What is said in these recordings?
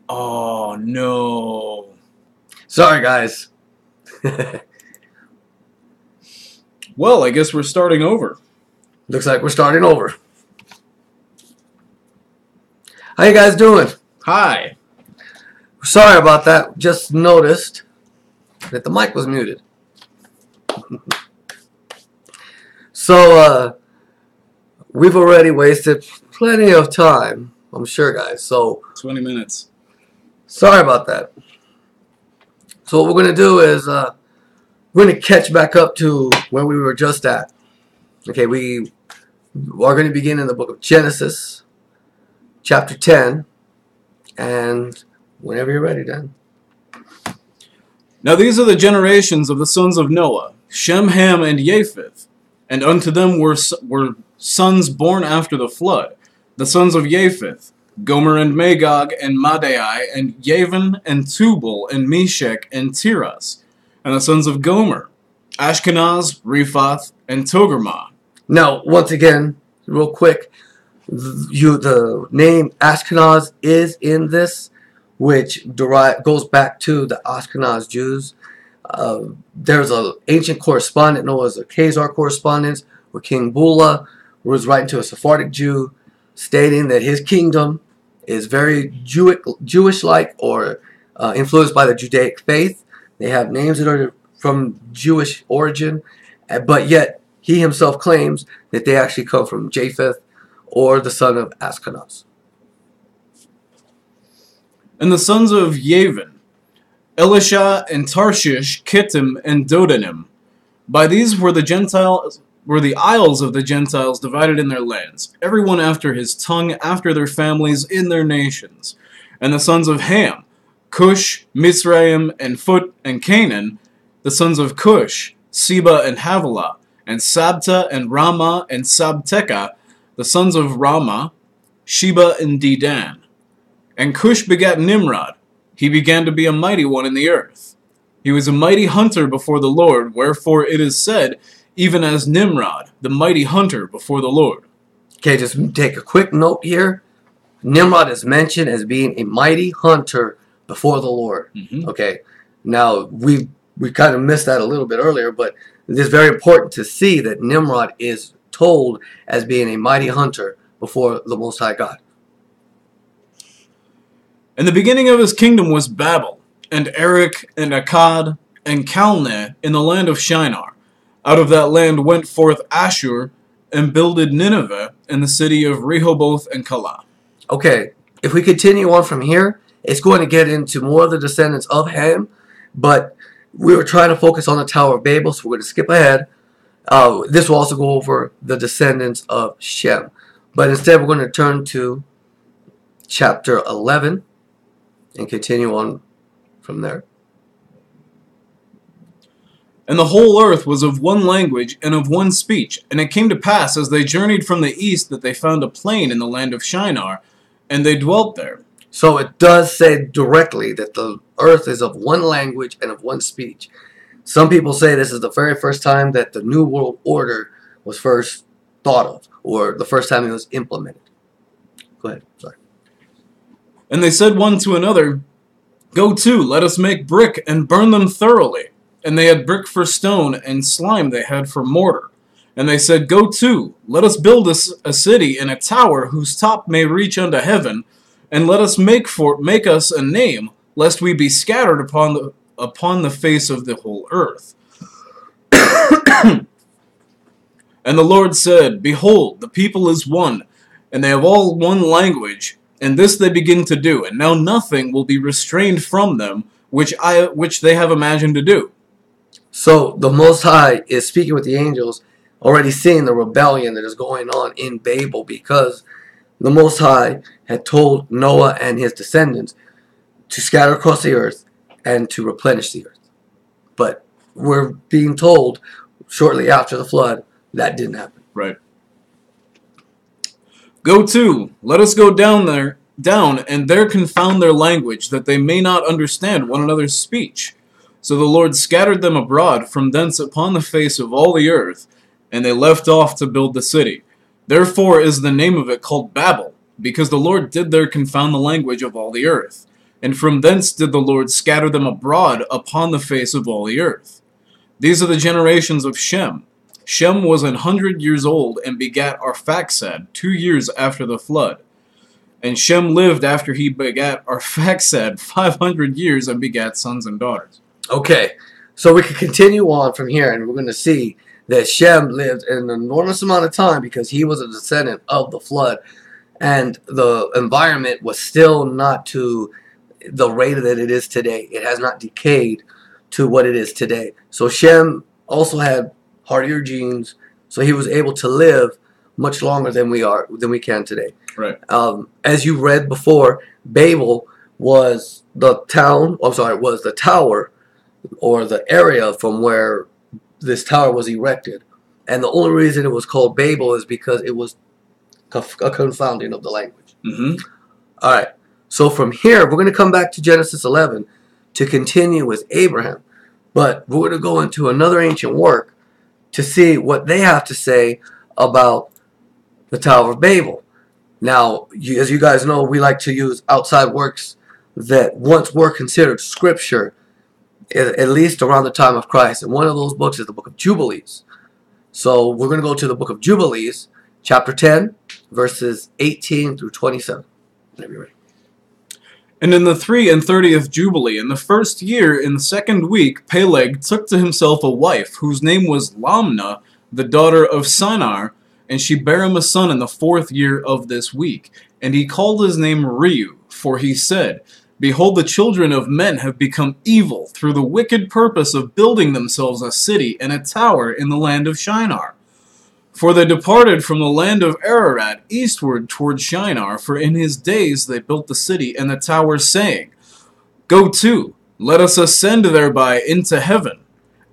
Oh, no. Sorry, guys. Well, I guess we're starting over. Looks like we're starting over. How you guys doing? Hi. Sorry about that. Just noticed that the mic was muted. So, we've already wasted plenty of time, I'm sure, guys. So, 20 minutes. sorry about that. So what we're going to do is we're going to catch back up to where we were just at. Okay, we are going to begin in the book of Genesis, chapter 10, and whenever you're ready, Dan. Now these are the generations of the sons of Noah, Shem, Ham, and Japheth. And unto them were sons born after the flood, the sons of Japheth, Gomer and Magog and Madai and Yavin and Tubal and Meshech and Tiras. And the sons of Gomer, Ashkenaz, Rephath, and Togarmah. Now, once again, real quick, the name Ashkenaz is in this, which goes back to the Ashkenaz Jews. There's an ancient correspondent known as the Khazar correspondence, where King Bula was writing to a Sephardic Jew, stating that his kingdom is very Jewish-like or influenced by the Judaic faith. They have names that are from Jewish origin, but yet he himself claims that they actually come from Japheth or the son of Ashkenaz. And the sons of Yavin, Elisha and Tarshish, Kittim, and Dodanim. By these were the isles of the Gentiles divided in their lands, everyone after his tongue, after their families, in their nations. And the sons of Ham, Cush, Mizraim, and Phut, and Canaan. The sons of Cush, Seba and Havilah, and Sabta, and Ramah, and Sabteka. The sons of Ramah, Sheba, and Dedan. And Cush begat Nimrod. He began to be a mighty one in the earth. He was a mighty hunter before the Lord, wherefore it is said, even as Nimrod, the mighty hunter before the Lord. Okay, just take a quick note here. Nimrod is mentioned as being a mighty hunter before the Lord. Mm-hmm. Okay, now we kind of missed that a little bit earlier, but it is very important to see that Nimrod is told as being a mighty hunter before the Most High God. And the beginning of his kingdom was Babel, and Erech, and Akkad, and Calneh in the land of Shinar. Out of that land went forth Ashur, and builded Nineveh, and the city of Rehoboth and Calah. Okay, if we continue on from here, it's going to get into more of the descendants of Ham, but we were trying to focus on the Tower of Babel, so we're going to skip ahead. This will also go over the descendants of Shem. But instead, we're going to turn to chapter 11 and continue on from there. And the whole earth was of one language and of one speech. And it came to pass, as they journeyed from the east, that they found a plain in the land of Shinar, and they dwelt there. So it does say directly that the earth is of one language and of one speech. Some people say this is the very first time that the New World Order was first thought of, or the first time it was implemented. Go ahead, sorry. And they said one to another, Go to, let us make brick, and burn them thoroughly. And they had brick for stone, and slime they had for mortar. And they said, Go to, let us build us a city and a tower whose top may reach unto heaven, and let us make us a name, lest we be scattered upon the face of the whole earth. And the Lord said, Behold, the people is one, and they have all one language, and this they begin to do, and now nothing will be restrained from them, which they have imagined to do. So the Most High is speaking with the angels, already seeing the rebellion that is going on in Babel, because the Most High had told Noah and his descendants to scatter across the earth and to replenish the earth. But we're being told shortly after the flood that didn't happen. Right. Go to, let us go down, and there confound their language, that they may not understand one another's speech. So the Lord scattered them abroad from thence upon the face of all the earth, and they left off to build the city. Therefore is the name of it called Babel, because the Lord did there confound the language of all the earth. And from thence did the Lord scatter them abroad upon the face of all the earth. These are the generations of Shem. Shem was 100 years old, and begat Arphaxad 2 years after the flood. And Shem lived after he begat Arphaxad 500 years, and begat sons and daughters. Okay, so we can continue on from here, and we're going to see that Shem lived an enormous amount of time because he was a descendant of the flood, and the environment was still not to the rate that it is today. It has not decayed to what it is today. So Shem also had hardier genes, so he was able to live much longer than we can today. Right. As you read before, Babel was the town. Was the tower, or the area from where this tower was erected, and the only reason it was called Babel is because it was a confounding of the language. Mm-hmm. All right. So from here, we're going to come back to Genesis 11 to continue with Abraham, but we're going to go into another ancient work to see what they have to say about the Tower of Babel. Now, as you guys know, we like to use outside works that once were considered scripture, at least around the time of Christ. And one of those books is the book of Jubilees. So we're going to go to the book of Jubilees, chapter 10, verses 18 through 27. Whenever you're ready. And in the 33rd Jubilee, in the first year, in the second week, Peleg took to himself a wife, whose name was Lamna, the daughter of Sinar, and she bare him a son in the 4th year of this week. And he called his name Reu, for he said, Behold, the children of men have become evil through the wicked purpose of building themselves a city and a tower in the land of Shinar. For they departed from the land of Ararat eastward toward Shinar, for in his days they built the city and the tower, saying, Go to, let us ascend thereby into heaven.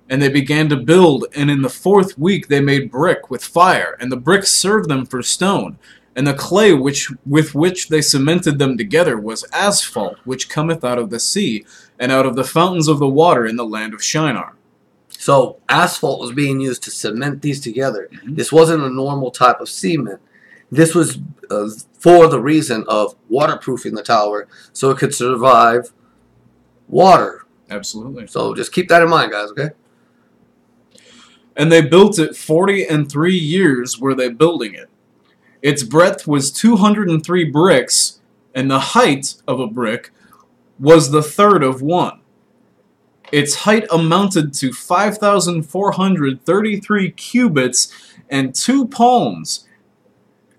And they began to build, and in the 4th week they made brick with fire, and the bricks served them for stone. And the clay with which they cemented them together was asphalt, which cometh out of the sea, and out of the fountains of the water in the land of Shinar. So asphalt was being used to cement these together. Mm-hmm. This wasn't a normal type of cement. This was for the reason of waterproofing the tower so it could survive water. Absolutely. So just keep that in mind, guys, okay? And they built it 43 years were they building it. Its breadth was 203 bricks, and the height of a brick was the third of one. Its height amounted to 5,433 cubits and 2 palms,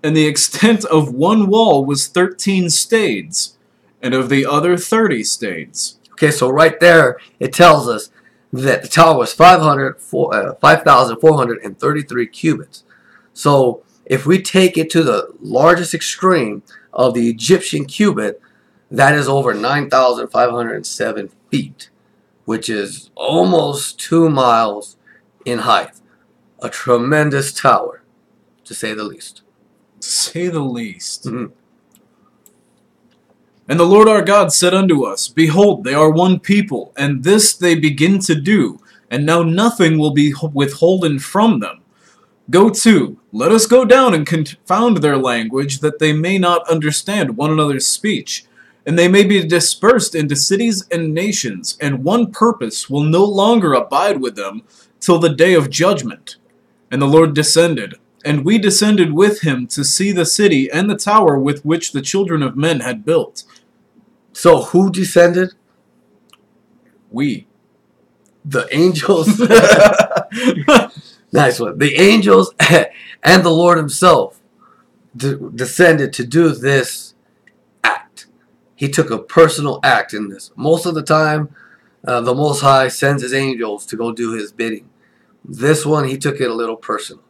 and the extent of one wall was 13 stades, and of the other 30 stades. Okay, so right there, it tells us that the tower was 5,433 cubits. So if we take it to the largest extreme of the Egyptian cubit, that is over 9,507 feet, which is almost 2 miles in height. A tremendous tower, to say the least. To say the least. Mm-hmm. And the Lord our God said unto us, Behold, they are one people, and this they begin to do, and now nothing will be withholden from them. Go to, let us go down and confound their language, that they may not understand one another's speech. And they may be dispersed into cities and nations, and one purpose will no longer abide with them till the day of judgment. And the Lord descended, and we descended with him to see the city and the tower with which the children of men had built. So who descended? We. The angels. Nice one. The angels and the Lord himself descended to do this act. He took a personal act in this. Most of the time, the Most High sends his angels to go do his bidding. This one, he took it a little personal.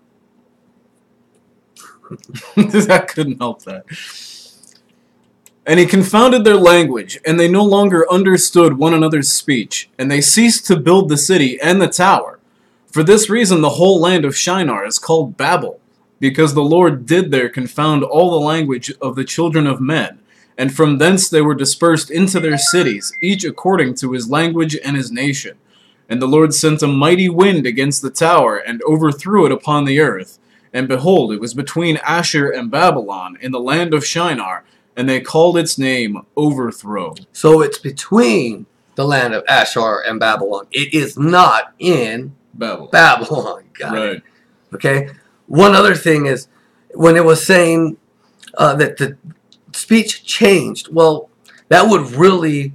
I couldn't help that. And he confounded their language, and they no longer understood one another's speech, and they ceased to build the city and the tower. For this reason the whole land of Shinar is called Babel, because the Lord did there confound all the language of the children of men, and from thence they were dispersed into their cities, each according to his language and his nation. And the Lord sent a mighty wind against the tower, and overthrew it upon the earth. And behold, it was between Asher and Babylon, in the land of Shinar, and they called its name Overthrow. So it's between the land of Ashur and Babylon. It is not in Babylon. Got Right. it. Okay. One other thing is when it was saying that the speech changed. Well, that would really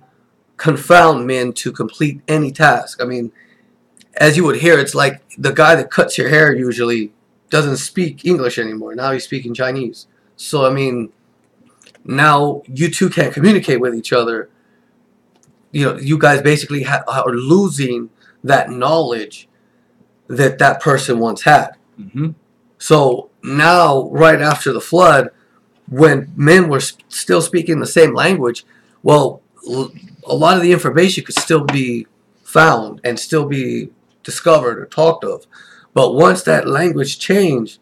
confound men to complete any task. I mean, as you would hear, it's like the guy that cuts your hair usually doesn't speak English anymore. Now he's speaking Chinese. So, I mean, now you two can't communicate with each other. You know, you guys basically are losing that knowledge that that person once had. Mm-hmm. So now, right after the flood, when men were still speaking the same language, well, a lot of the information could still be found and still be discovered or talked of. But once that language changed,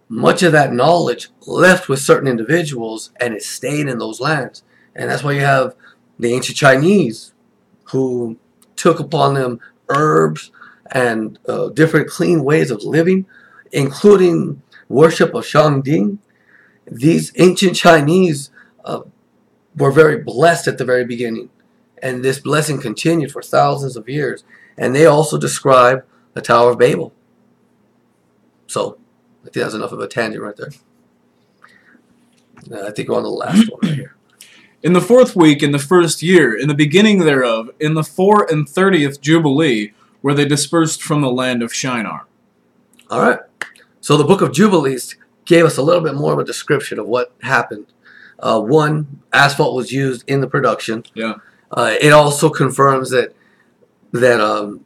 much of that knowledge left with certain individuals and it stayed in those lands. And that's why you have the ancient Chinese who took upon them herbs and different clean ways of living, including worship of Shangding. These ancient Chinese were very blessed at the very beginning. And this blessing continued for thousands of years. And they also describe the Tower of Babel. So, I think that's enough of a tangent right there. I think we're on the last one right here. In the 4th week, in the 1st year, in the beginning thereof, in the 34th Jubilee, were they dispersed from the land of Shinar. All right. So the book of Jubilees gave us a little bit more of a description of what happened. One, asphalt was used in the production. Yeah. It also confirms that the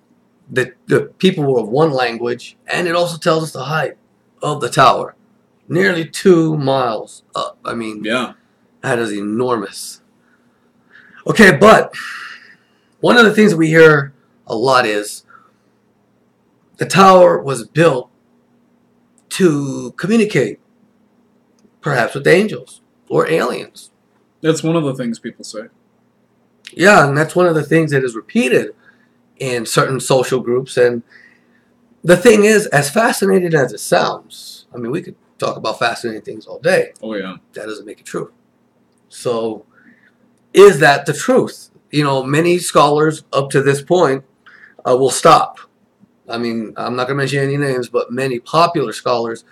people were of one language, and it also tells us the height of the tower. Nearly 2 miles up. I mean, yeah, that is enormous. Okay, but one of the things that we hear a lot is the tower was built to communicate, perhaps with angels or aliens. That's one of the things people say. Yeah, and that's one of the things that is repeated in certain social groups. And the thing is, as fascinating as it sounds, I mean, we could talk about fascinating things all day. Oh, yeah. That doesn't make it true. So, is that the truth? You know, many scholars up to this point will stop. I mean, I'm not going to mention any names, but many popular scholars,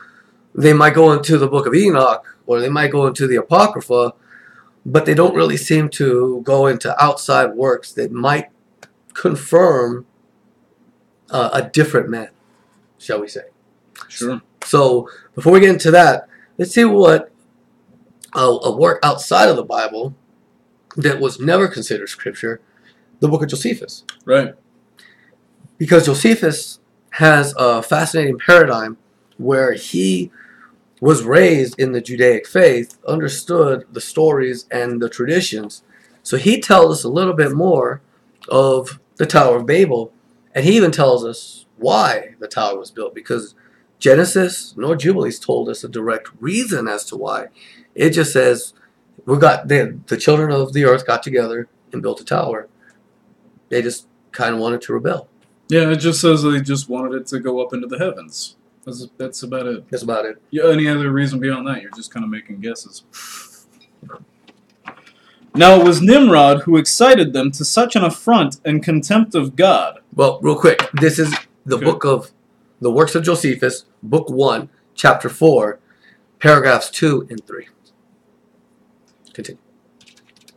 they might go into the Book of Enoch or they might go into the Apocrypha, but they don't really seem to go into outside works that might confirm a different man, shall we say. Sure. So, before we get into that, let's see what a work outside of the Bible that was never considered scripture, the book of Josephus. Right. Because Josephus has a fascinating paradigm where he was raised in the Judaic faith, understood the stories and the traditions. So he tells us a little bit more of the Tower of Babel, and he even tells us why the tower was built, because Genesis nor Jubilees told us a direct reason as to why. It just says the children of the earth got together and built a tower. They just kind of wanted to rebel. Yeah, it just says they just wanted it to go up into the heavens. That's about it. That's about it. Yeah, any other reason beyond that? You're just kind of making guesses. Now it was Nimrod who excited them to such an affront and contempt of God. Well, real quick, this is the book of the works of Josephus, book 1, chapter 4, paragraphs 2 and 3. Continue.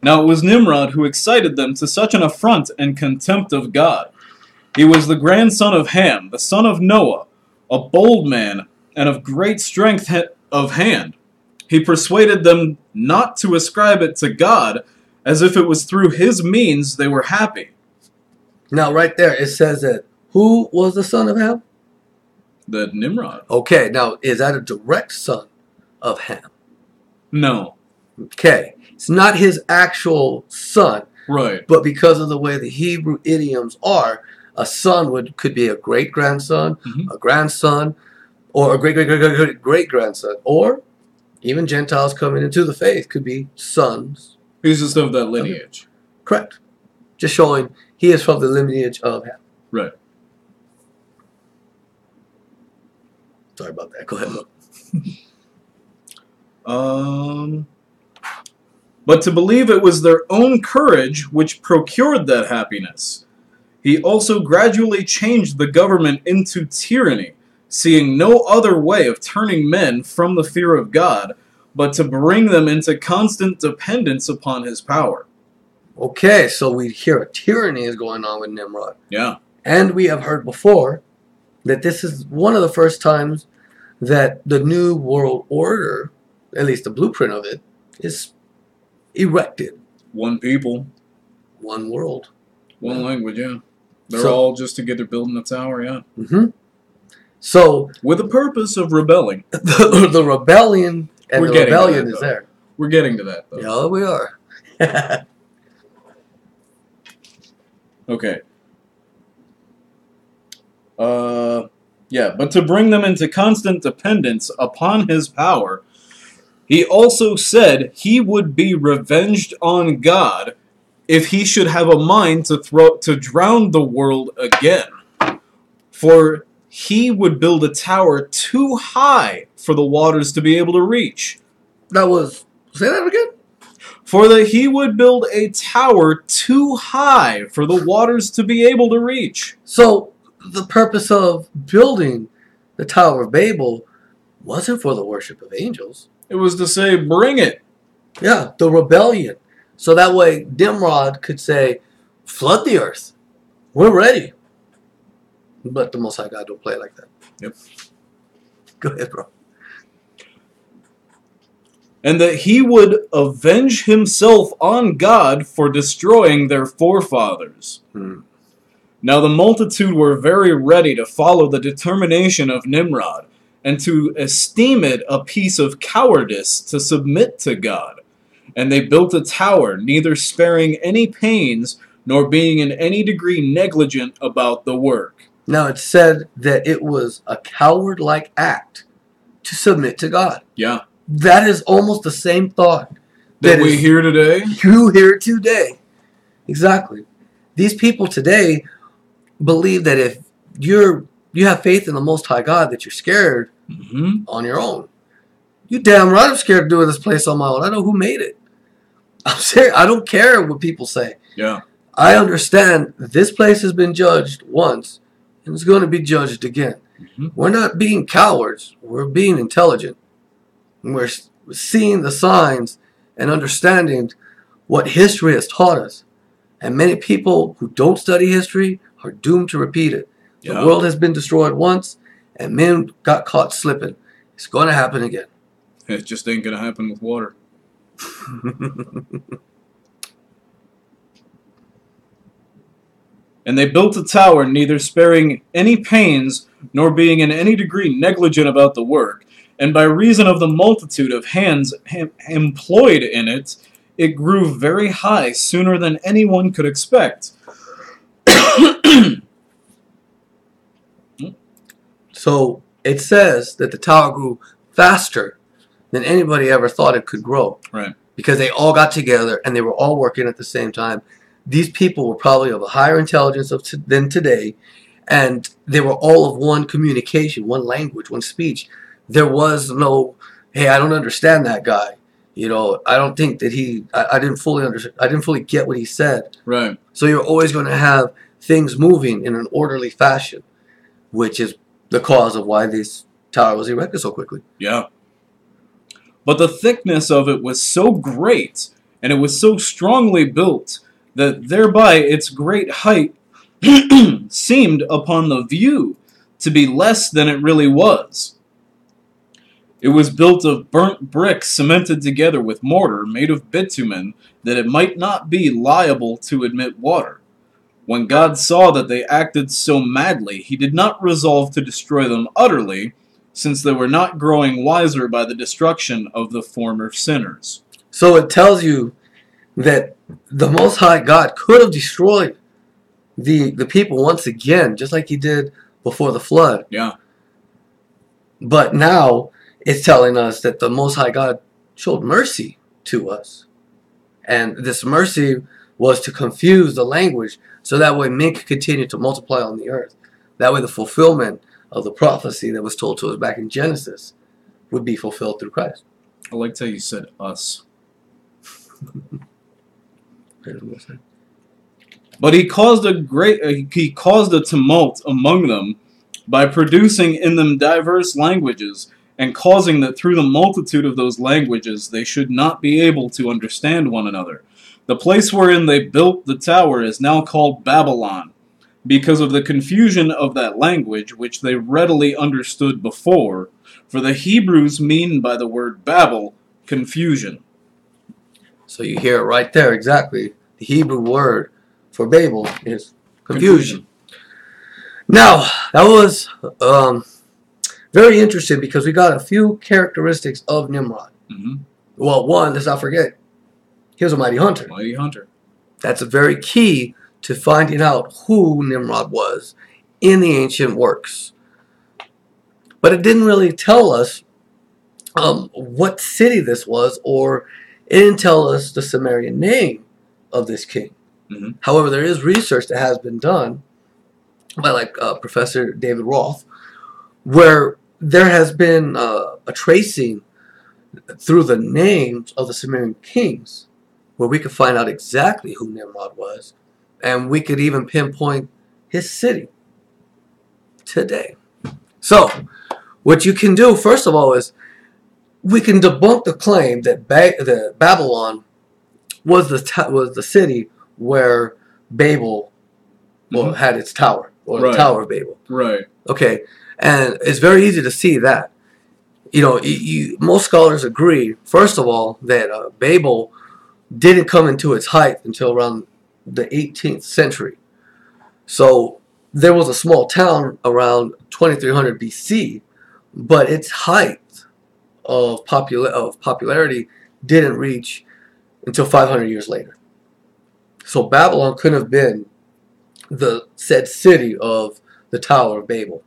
Now it was Nimrod who excited them to such an affront and contempt of God. He was the grandson of Ham, the son of Noah, a bold man, and of great strength of hand. He persuaded them not to ascribe it to God, as if it was through his means they were happy. Now, right there, it says that who was the son of Ham? The Nimrod. Okay, now, is that a direct son of Ham? No. Okay, it's not his actual son. Right. But because of the way the Hebrew idioms are, a son could be a great-grandson, a grandson, or a great-great-great-great-great-grandson, or even Gentiles coming into the faith could be sons. He's just of that lineage. Correct. Just showing he is from the lineage of Ham. Right. Sorry about that. Go ahead, look. but to believe it was their own courage which procured that happiness. He also gradually changed the government into tyranny, seeing no other way of turning men from the fear of God, but to bring them into constant dependence upon his power. Okay, so we hear a tyranny is going on with Nimrod. Yeah. And we have heard before that this is one of the first times that the New World Order, at least the blueprint of it, is erected. One people. One world. One language, yeah. They're So- all just together building a tower, yeah. Mm-hmm. So With the purpose of rebelling. the rebellion and We're the getting to rebellion that, is though. there. We're getting to that, though. Yeah, we are. Okay. Yeah, but to bring them into constant dependence upon his power, he also said he would be revenged on God if he should have a mind to drown the world again. For he would build a tower too high for the waters to be able to reach. That was... Say that again? For that he would build a tower too high for the waters to be able to reach. So, the purpose of building the Tower of Babel wasn't for the worship of angels. It was to say, bring it. Yeah, the rebellion. So that way Nimrod could say, flood the earth. We're ready. But the Most High God don't play like that. Yep. Go ahead, bro. And that he would avenge himself on God for destroying their forefathers. Now the multitude were very ready to follow the determination of Nimrod, and to esteem it a piece of cowardice to submit to God. And they built a tower, neither sparing any pains, nor being in any degree negligent about the work. Now it said that it was a coward-like act to submit to God. Yeah. That is almost the same thought That we hear today? You hear today. Exactly. These people today believe that if you have faith in the Most High God, that you're scared on your own. You damn right I'm scared of doing this place on my own. I know who made it. I'm serious. I don't care what people say. Yeah. I understand this place has been judged once and it's going to be judged again. We're not being cowards. We're being intelligent. We're seeing the signs and understanding what history has taught us. And many people who don't study history are doomed to repeat it. The world has been destroyed once, and men got caught slipping. It's going to happen again. It just ain't going to happen with water. And they built a tower, neither sparing any pains, nor being in any degree negligent about the work. And by reason of the multitude of hands employed in it, it grew very high sooner than anyone could expect. So it says that the tower grew faster than anybody ever thought it could grow. Right. Because they all got together and they were all working at the same time. These people were probably of a higher intelligence than today, and they were all of one communication, one language, one speech. There was no, hey, I don't understand that guy. You know, I don't think that I didn't fully understand. I didn't fully get what he said. Right. So you're always going to have things moving in an orderly fashion, which is the cause of why this tower was erected so quickly. Yeah. But the thickness of it was so great, and it was so strongly built, that thereby its great height seemed upon the view to be less than it really was. It was built of burnt brick cemented together with mortar made of bitumen, that it might not be liable to admit water. When God saw that they acted so madly, he did not resolve to destroy them utterly, since they were not growing wiser by the destruction of the former sinners. So it tells you that the Most High God could have destroyed the people once again, just like he did before the flood. Yeah. But now it's telling us that the Most High God showed mercy to us. And this mercy was to confuse the language so that way men could continue to multiply on the earth. That way the fulfillment of the prophecy that was told to us back in Genesis would be fulfilled through Christ. I liked how you said us. But he caused a tumult among them by producing in them diverse languages, and causing that through the multitude of those languages they should not be able to understand one another. The place wherein they built the tower is now called Babylon, because of the confusion of that language which they readily understood before, for the Hebrews mean by the word Babel confusion. So you hear it right there, exactly. The Hebrew word for Babel is confusion. Now, that was very interesting because we got a few characteristics of Nimrod. Mm-hmm. Well, one, let's not forget, he was a mighty hunter. Mighty hunter. That's a very key to finding out who Nimrod was in the ancient works. But it didn't really tell us what city this was, or it didn't tell us the Sumerian name of this king. Mm-hmm. However, there is research that has been done by Professor David Roth, where there has been a tracing through the names of the Sumerian kings, where we could find out exactly who Nimrod was, and we could even pinpoint his city today. So, what you can do, first of all, is we can debunk the claim that Babylon was the city where Babel had its tower, or the Tower of Babel. Right. Okay, and it's very easy to see that. You know, most scholars agree, first of all, that Babel didn't come into its height until around the 18th century. So there was a small town around 2300 BC, but its height of popularity didn't reach until 500 years later. So Babylon couldn't have been the said city of the Tower of Babel.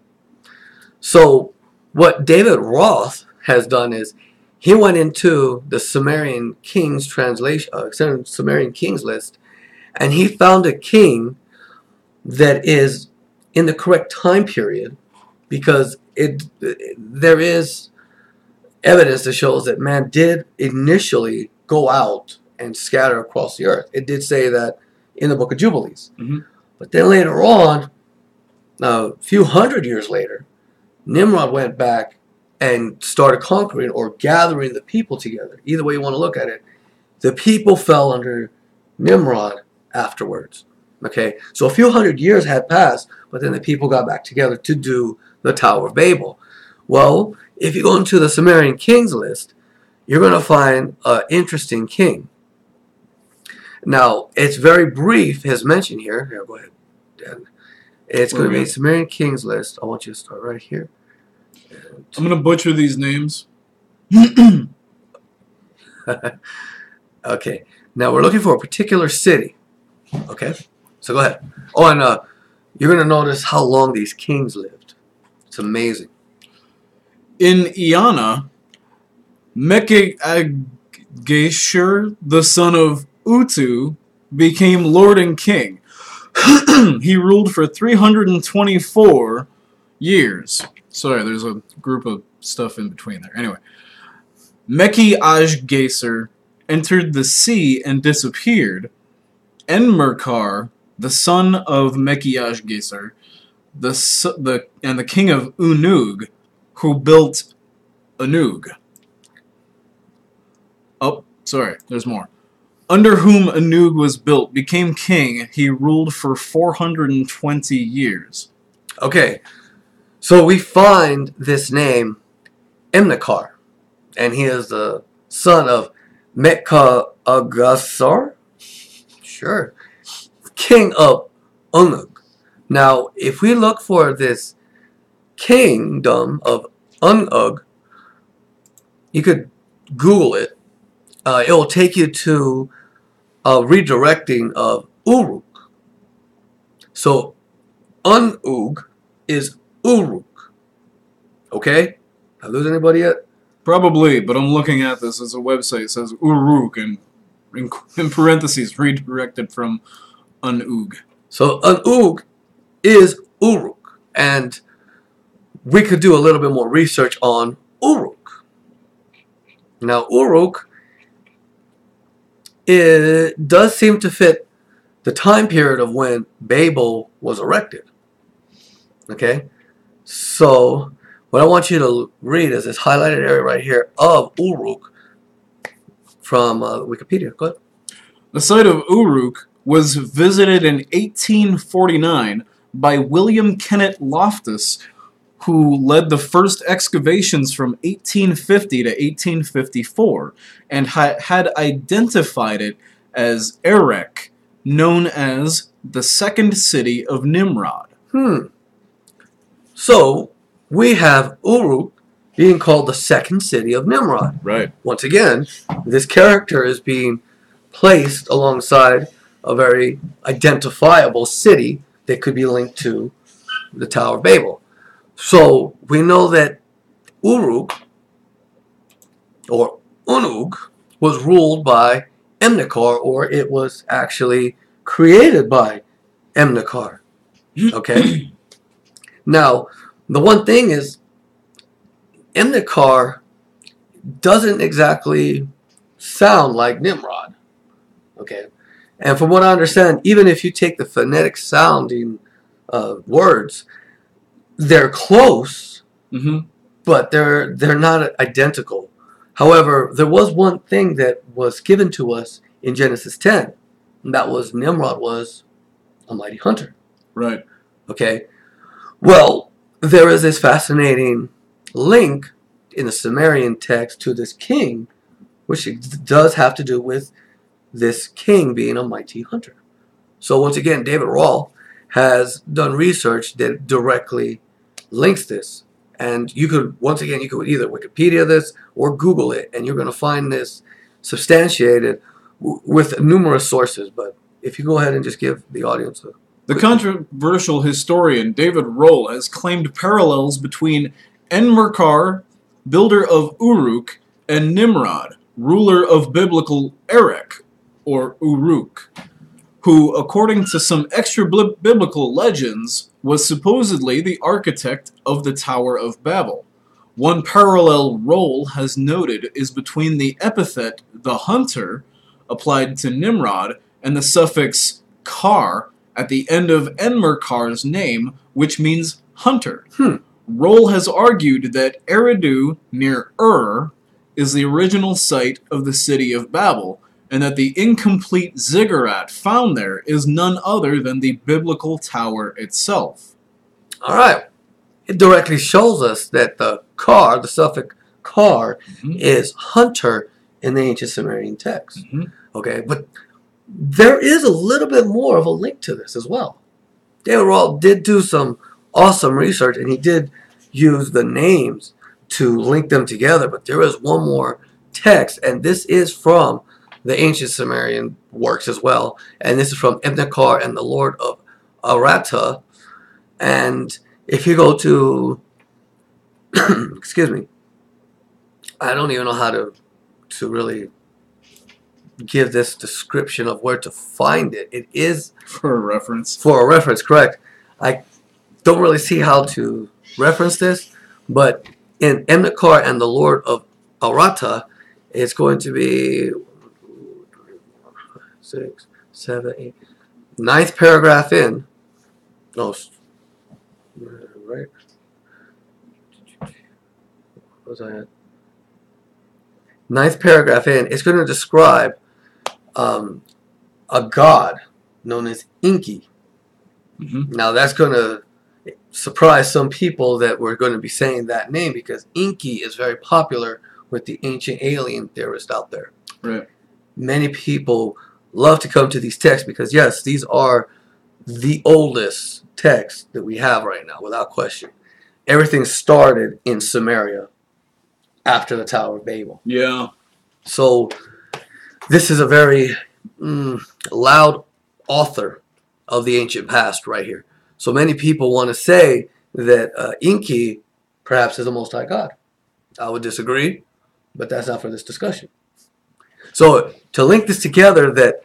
So what David Roth has done is he went into the Sumerian Kings Sumerian Kings list, and he found a king that is in the correct time period, because there is evidence that shows that man did initially go out and scatter across the earth. It did say that in the book of Jubilees. Mm-hmm. But then later on, a few hundred years later, Nimrod went back and started conquering or gathering the people together. Either way you want to look at it, the people fell under Nimrod afterwards. Okay, so a few hundred years had passed, but then the people got back together to do the Tower of Babel. Well, if you go into the Sumerian kings list, you're going to find an interesting king. Now, it's very brief, his mention here. Here, go ahead, Dan. It's going to be Sumerian kings list. I want you to start right here. I'm going to butcher these names. Okay, now we're looking for a particular city. Okay, so go ahead. Oh, and you're going to notice how long these kings lived. It's amazing. In Iana, Mekiageshur, the son of Utu, became lord and king. He ruled for 324 years. Sorry, there's a group of stuff in between there. Anyway, Mekiageshur entered the sea and disappeared. Enmerkar, the son of Mekiageshur, and the king of Unug, who built Anug. Oh, sorry, there's more. Under whom Anug was built, became king. He ruled for 420 years. Okay, so we find this name, Emnekar, and he is the son of Mekha-Agasar, sure, king of Unug. Now, if we look for this kingdom of Unug, you could Google it. It will take you to a redirecting of Uruk. So, Unug is Uruk. Okay? Have I lose anybody yet? Probably, but I'm looking at this as a website. It says Uruk, and in parentheses, redirected from Unug. So, Unug is Uruk. And we could do a little bit more research on Uruk. Now, Uruk it does seem to fit the time period of when Babel was erected. Okay? So, what I want you to read is this highlighted area right here of Uruk from Wikipedia. Go ahead. The site of Uruk was visited in 1849 by William Kennett Loftus, who led the first excavations from 1850 to 1854 and had identified it as Erech, known as the second city of Nimrod. So, we have Uruk being called the second city of Nimrod. Right. Once again, this character is being placed alongside a very identifiable city that could be linked to the Tower of Babel. So we know that Uruk, or Unug, was ruled by Emnekar, or it was actually created by Emnekar. Okay? Now, the one thing is, Emnekar doesn't exactly sound like Nimrod. Okay? And from what I understand, even if you take the phonetic sounding words, they're close, but they're not identical. However, there was one thing that was given to us in Genesis 10, and that was Nimrod was a mighty hunter. Right. Okay? Well, there is this fascinating link in the Sumerian text to this king, which does have to do with this king being a mighty hunter. So once again, David Rawl has done research that directly links this. And you could, once again, you could either Wikipedia this or Google it, and you're going to find this substantiated with numerous sources. But if you go ahead and just give the audience a... The controversial historian David Rohl has claimed parallels between Enmerkar, builder of Uruk, and Nimrod, ruler of biblical Erech, or Uruk, who, according to some extra-biblical legends, was supposedly the architect of the Tower of Babel. One parallel Rohl has noted is between the epithet the hunter, applied to Nimrod, and the suffix kar at the end of Enmerkar's name, which means hunter. Rohl has argued that Eridu, near is the original site of the city of Babel, and that the incomplete ziggurat found there is none other than the biblical tower itself. All right. It directly shows us that the kar, the suffix kar, is hunter in the ancient Sumerian text. Okay, but there is a little bit more of a link to this as well. David Rawl did do some awesome research, and he did use the names to link them together, but there is one more text, and this is from the ancient Sumerian works as well, and this is from Emnekar and the Lord of Arata. And if you go to excuse me, I don't even know how to really give this description of where to find it. It is for a reference. For a reference, correct. I don't really see how to reference this, but in Emnekar and the Lord of Arata, it's going to be 6, 7, 8, 9th paragraph in. No, right. What was I at? 9th paragraph in. It's going to describe a god known as Enki. Now that's going to surprise some people that we're going to be saying that name, because Enki is very popular with the ancient alien theorists out there. Right. Many people love to come to these texts because, yes, these are the oldest texts that we have right now, without question. Everything started in Sumeria after the Tower of Babel. Yeah. So this is a very loud author of the ancient past right here. So many people want to say that Enki perhaps is the Most High God. I would disagree, but that's not for this discussion. So to link this together, that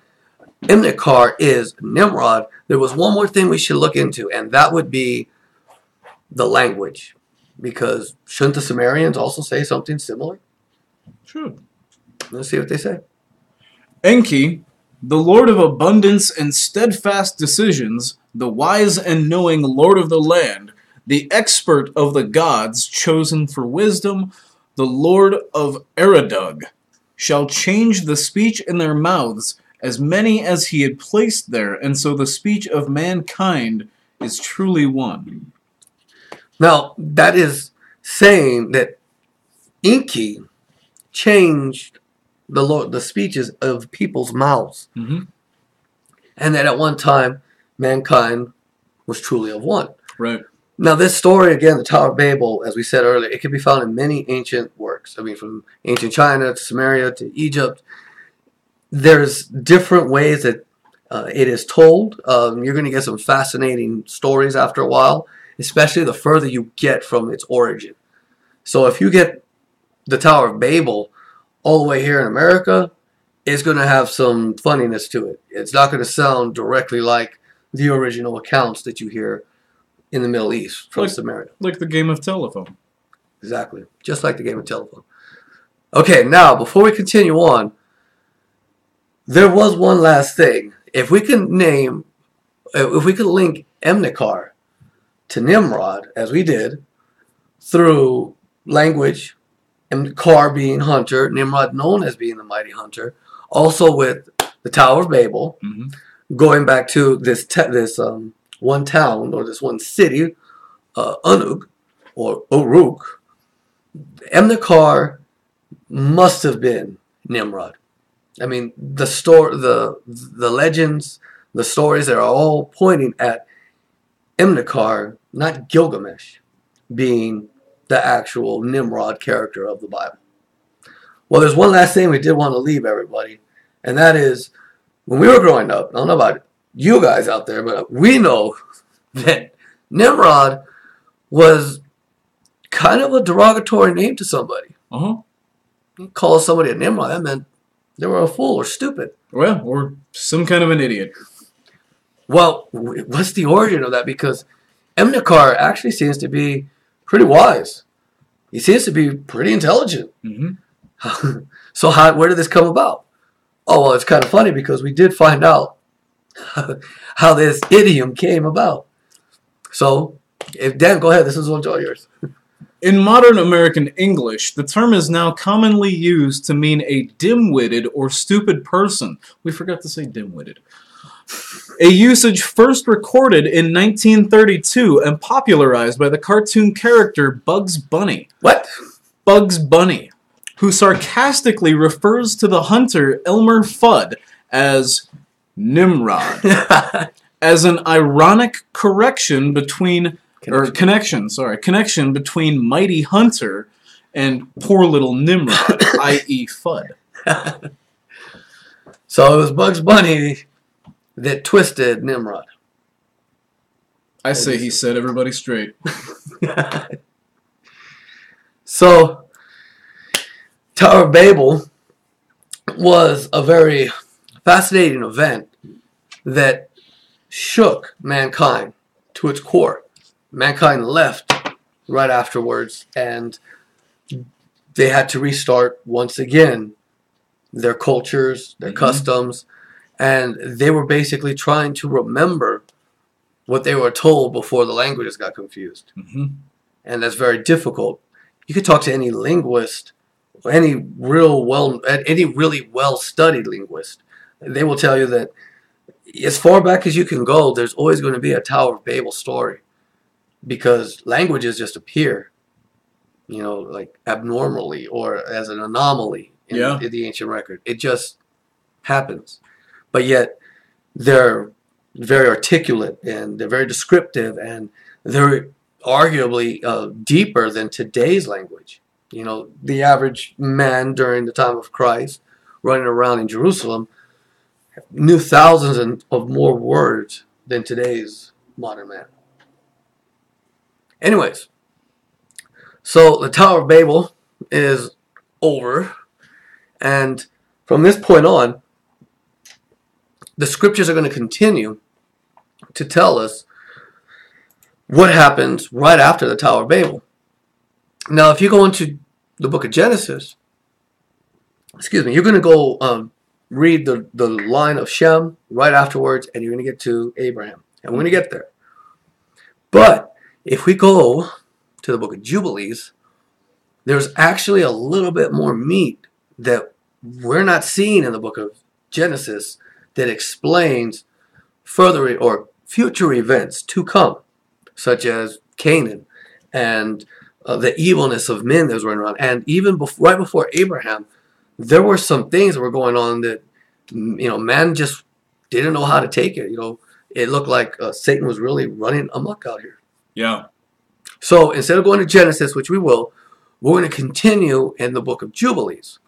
Emnekar is Nimrod, there was one more thing we should look into, and that would be the language. Because shouldn't the Sumerians also say something similar? Sure. Let's see what they say. Enki, the Lord of abundance and steadfast decisions, the wise and knowing Lord of the land, the expert of the gods, chosen for wisdom, the Lord of Eridug, shall change the speech in their mouths, as many as he had placed there, and so the speech of mankind is truly one. Now, that is saying that Enki changed the speeches of people's mouths. Mm-hmm. And that at one time, mankind was truly of one. Right. Now, this story, again, the Tower of Babel, as we said earlier, it can be found in many ancient works. I mean, from ancient China to Samaria to Egypt. There's different ways that it is told. You're going to get some fascinating stories after a while, especially the further you get from its origin. So if you get the Tower of Babel all the way here in America, it's going to have some funniness to it. It's not going to sound directly like the original accounts that you hear in the Middle East from Samaria. Like the game of telephone. Exactly. Just like the game of telephone. Okay, now, before we continue on, there was one last thing. If we can link Emnikar to Nimrod, as we did, through language, Emnikar being hunter, Nimrod known as being the mighty hunter, also with the Tower of Babel, going back to this one town, or this one city, Unug, or Uruk, Emnikar must have been Nimrod. I mean, the legends, the stories, are all pointing at Emnikar, not Gilgamesh, being the actual Nimrod character of the Bible. Well, there's one last thing we did want to leave everybody, and that is, when we were growing up, I don't know about you guys out there, but we know that Nimrod was kind of a derogatory name to somebody. You call somebody a Nimrod, that meant they were a fool or stupid. Well, or some kind of an idiot. Well, what's the origin of that? Because Emnikar actually seems to be pretty wise. He seems to be pretty intelligent. So where did this come about? Oh, well, it's kind of funny because we did find out how this idiom came about. So, Dan, go ahead. This is all yours. In modern American English, the term is now commonly used to mean a dim-witted or stupid person. We forgot to say dim-witted. A usage first recorded in 1932 and popularized by the cartoon character Bugs Bunny. What? Bugs Bunny, who sarcastically refers to the hunter Elmer Fudd as Nimrod, as an ironic connection between Mighty Hunter and poor little Nimrod, i.e. Fudd. So it was Bugs Bunny that twisted Nimrod. I say he set everybody straight. So, Tower of Babel was a very fascinating event that shook mankind to its core. Mankind left right afterwards, and they had to restart once again their cultures, their customs, and they were basically trying to remember what they were told before the languages got confused. And that's very difficult. You could talk to any linguist, any really well-studied linguist. They will tell you that as far back as you can go, there's always going to be a Tower of Babel story. Because languages just appear, like abnormally or as an anomaly in the ancient record. It just happens. But yet, they're very articulate and they're very descriptive and they're arguably deeper than today's language. The average man during the time of Christ running around in Jerusalem knew thousands of more words than today's modern man. Anyways, so the Tower of Babel is over, and from this point on, the scriptures are going to continue to tell us what happens right after the Tower of Babel. Now, if you go into the book of Genesis, you're going to go read the line of Shem right afterwards, and you're going to get to Abraham. And we're going to get there. But if we go to the book of Jubilees, there's actually a little bit more meat that we're not seeing in the book of Genesis that explains further or future events to come, such as Canaan and the evilness of men that was running around. And even right before Abraham, there were some things that were going on that, man just didn't know how to take it. It looked like Satan was really running amok out here. Yeah. So instead of going to Genesis, which we will, we're going to continue in the book of Jubilees.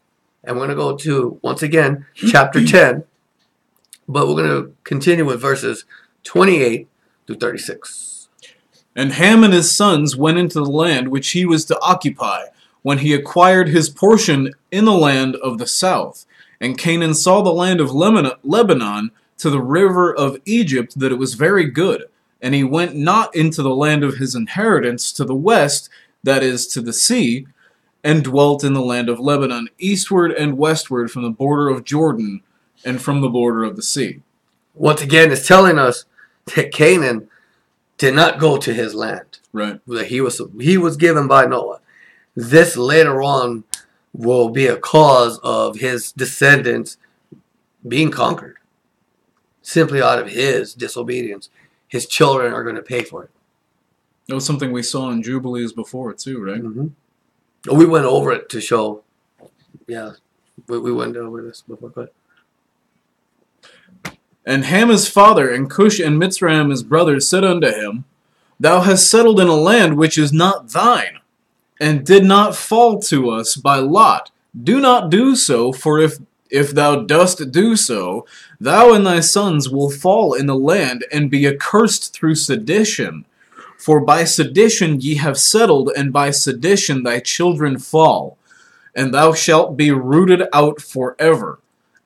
And we're going to go to, once again, chapter 10. But we're going to continue with verses 28 through 36. And Ham and his sons went into the land which he was to occupy, when he acquired his portion in the land of the south. And Canaan saw the land of Lebanon to the river of Egypt, that it was very good. And he went not into the land of his inheritance to the west, that is, to the sea, and dwelt in the land of Lebanon, eastward and westward from the border of Jordan, and from the border of the sea. Once again, it's telling us that Canaan did not go to his land. Right. That he was given by Noah. This later on will be a cause of his descendants being conquered. Simply out of his disobedience. His children are going to pay for it. That was something we saw in Jubilees before, too, right? Mm-hmm. We went over it to show. Yeah. We went over this before. Go ahead. And Ham his father, and Cush and Mitzrayim his brothers, said unto him, Thou hast settled in a land which is not thine, and did not fall to us by lot. Do not do so, for if thou dost do so, thou and thy sons will fall in the land, and be accursed through sedition. For by sedition ye have settled, and by sedition thy children fall, and thou shalt be rooted out forever.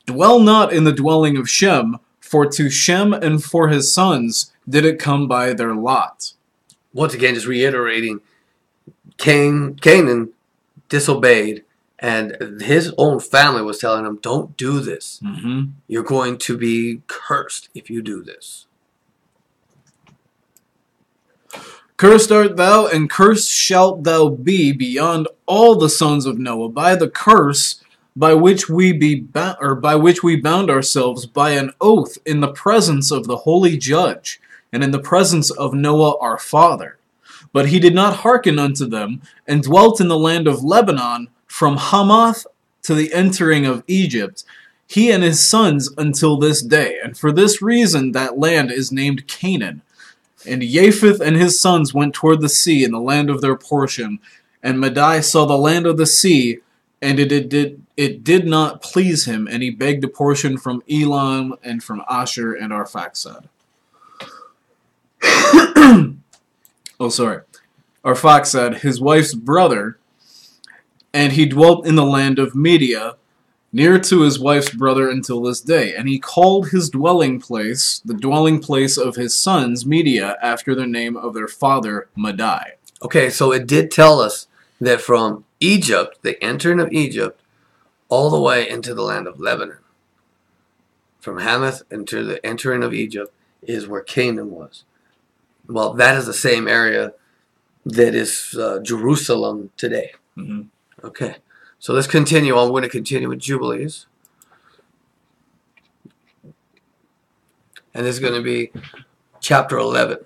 Dwell not in the dwelling of Shem, for to Shem and for his sons did it come by their lot. Once again, just reiterating, Canaan disobeyed, and his own family was telling him, don't do this. Mm-hmm. You're going to be cursed if you do this. Cursed art thou, and cursed shalt thou be beyond all the sons of Noah, by the curse by which we bound ourselves by an oath in the presence of the holy judge, and in the presence of Noah our father. But he did not hearken unto them, and dwelt in the land of Lebanon, from Hamath to the entering of Egypt, he and his sons until this day. And for this reason that land is named Canaan. And Japheth and his sons went toward the sea in the land of their portion. And Madai saw the land of the sea, and it did not please him, and he begged a portion from Elam and from Asher and Arphaxad. Arphaxad, his wife's brother, and he dwelt in the land of Media, near to his wife's brother until this day. And he called his dwelling place, the dwelling place of his sons, Media, after the name of their father, Madai. Okay, so it did tell us that from Egypt, the entering of Egypt, all the way into the land of Lebanon, from Hamath into the entering of Egypt, is where Canaan was. Well, that is the same area that is Jerusalem today. Mm-hmm. Okay, so let's continue on. We're going to continue with Jubilees. And this is going to be chapter 11.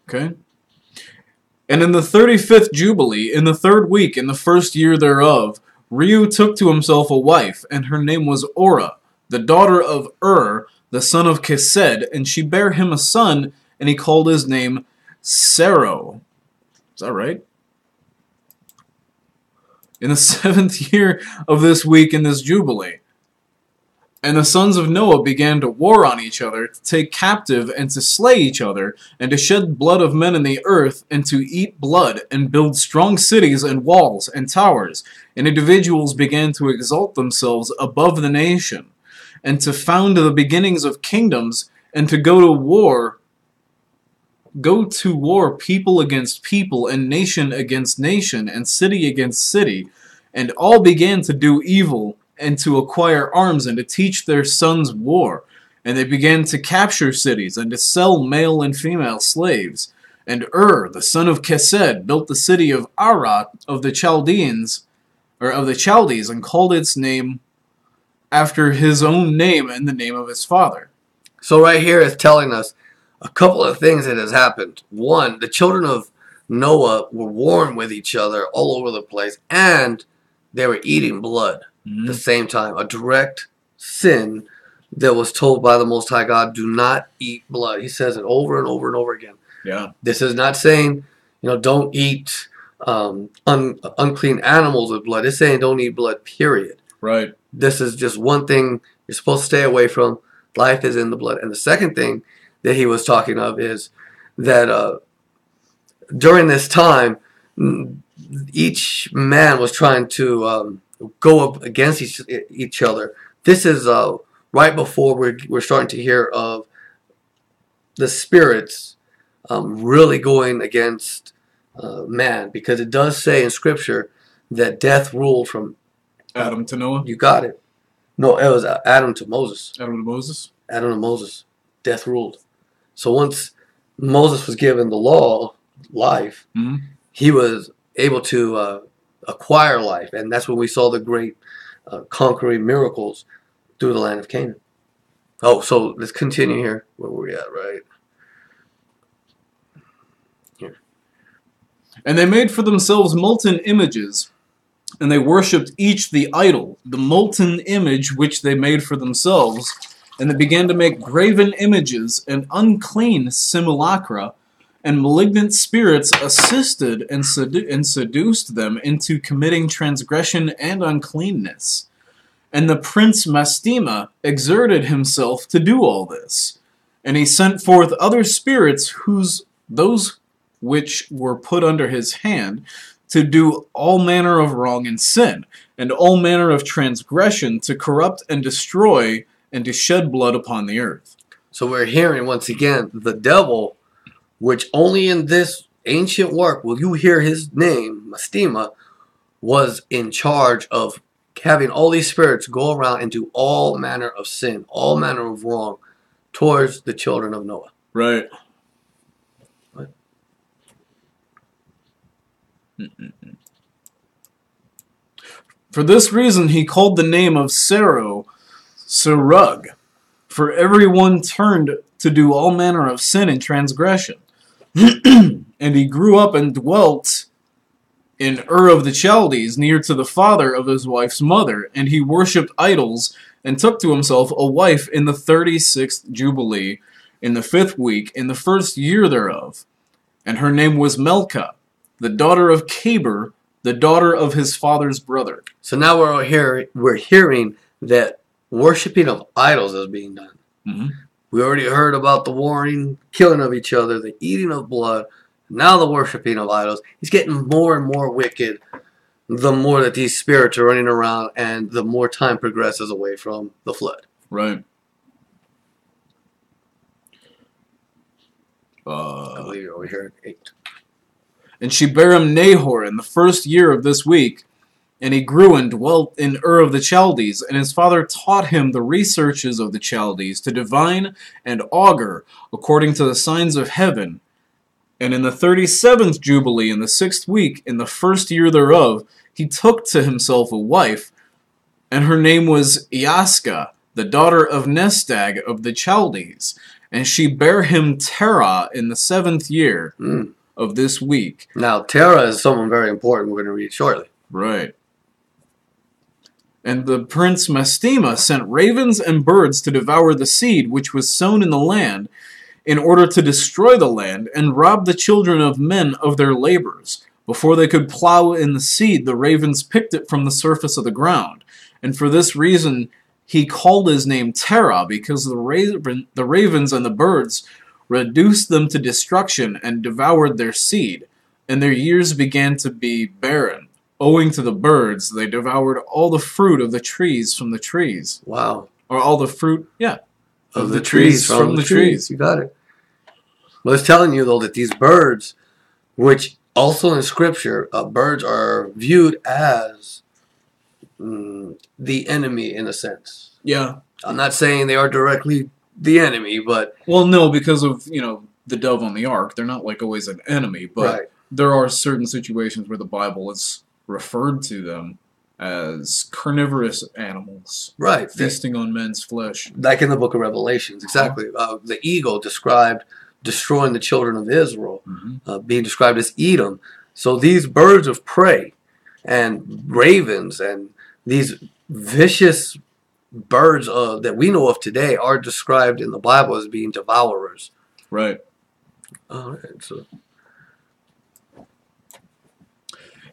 Okay. And in the 35th Jubilee, in the 3rd week, in the 1st year thereof, Reu took to himself a wife, and her name was Orah, the daughter of the son of Kesed, and she bare him a son, and he called his name Sero. Is that right? In the 7th year of this week in this Jubilee. And the sons of Noah began to war on each other, to take captive, and to slay each other, and to shed blood of men in the earth, and to eat blood, and build strong cities, and walls, and towers. And individuals began to exalt themselves above the nation, and to found the beginnings of kingdoms, and to go to war, people against people, and nation against nation, and city against city. And all began to do evil, and to acquire arms and to teach their sons war. And they began to capture cities and to sell male and female slaves. And the son of Kesed, built the city of Arat of the Chaldeans, or of the Chaldees, and called its name after his own name and the name of his father. So right here it's telling us a couple of things that has happened. One, the children of Noah were warring with each other all over the place, and they were eating blood at the same time. A direct sin that was told by the Most High God, do not eat blood. He says it over and over and over again. Yeah. This is not saying, don't eat unclean animals with blood. It's saying don't eat blood, period. Right. This is just one thing you're supposed to stay away from. Life is in the blood. And the second thing that he was talking of is that during this time, each man was trying to go up against each other. This is right before we're starting to hear of the spirits really going against man, because it does say in Scripture that death ruled from Adam to Noah? You got it. No, it was Adam to Moses. Adam to Moses? Adam to Moses. Death ruled. So once Moses was given the law, life, he was able to acquire life. And that's when we saw the great conquering miracles through the land of Canaan. Oh, so let's continue here. Where were we at, right? Here. And they made for themselves molten images, and they worshipped each the idol, the molten image which they made for themselves, and they began to make graven images and unclean simulacra, and malignant spirits assisted and seduced them into committing transgression and uncleanness. And the prince Mastema exerted himself to do all this, and he sent forth other spirits those which were put under his hand, to do all manner of wrong and sin, and all manner of transgression, to corrupt and destroy, and to shed blood upon the earth. So we're hearing, once again, the devil, which only in this ancient work will you hear his name, Mastema, was in charge of having all these spirits go around and do all manner of sin, all manner of wrong towards the children of Noah. Right. What? For this reason he called the name of Serug, for everyone turned to do all manner of sin and transgression. And he grew up and dwelt in of the Chaldees, near to the father of his wife's mother, and he worshipped idols, and took to himself a wife in the 36th Jubilee, in the 5th week, in the 1st year thereof. And her name was Melka, the daughter of Caber, the daughter of his father's brother. So now we're hearing that worshiping of idols is being done. We already heard about the warring, killing of each other, the eating of blood. Now the worshiping of idols. He's getting more and more wicked the more that these spirits are running around and the more time progresses away from the flood. Right. I believe you're over here at 8. And she bare him Nahor in the 1st year of this week, and he grew and dwelt in of the Chaldees, and his father taught him the researches of the Chaldees, to divine and augur according to the signs of heaven. And in the 37th Jubilee, in the 6th week, in the 1st year thereof, he took to himself a wife, and her name was Iaska, the daughter of Nestag of the Chaldees. And she bare him Terah in the 7th year of this week. Now, Terah is someone very important we're going to read shortly. Right. And the prince Mastema sent ravens and birds to devour the seed which was sown in the land, in order to destroy the land, and rob the children of men of their labors. Before they could plow in the seed, the ravens picked it from the surface of the ground. And for this reason he called his name Terah, because the ravens and the birds reduced them to destruction and devoured their seed, and their years began to be barren. Owing to the birds, they devoured all the fruit of the trees from the trees. Wow. Or all the fruit, of the trees from the trees. You got it. Well, it's telling you, though, that these birds, which also in Scripture, birds are viewed as the enemy in a sense. Yeah. I'm not saying they are directly the enemy, but Well, no, because of, the dove on the ark. They're not like always an enemy, but right, there are certain situations where the Bible is referred to them as carnivorous animals, right. feasting on men's flesh. Like in the book of Revelations, exactly. The eagle described destroying the children of Israel, Hmm. being described as Edom. So these birds of prey and ravens and these vicious birds that we know of today are described in the Bible as being devourers. Right. All right, so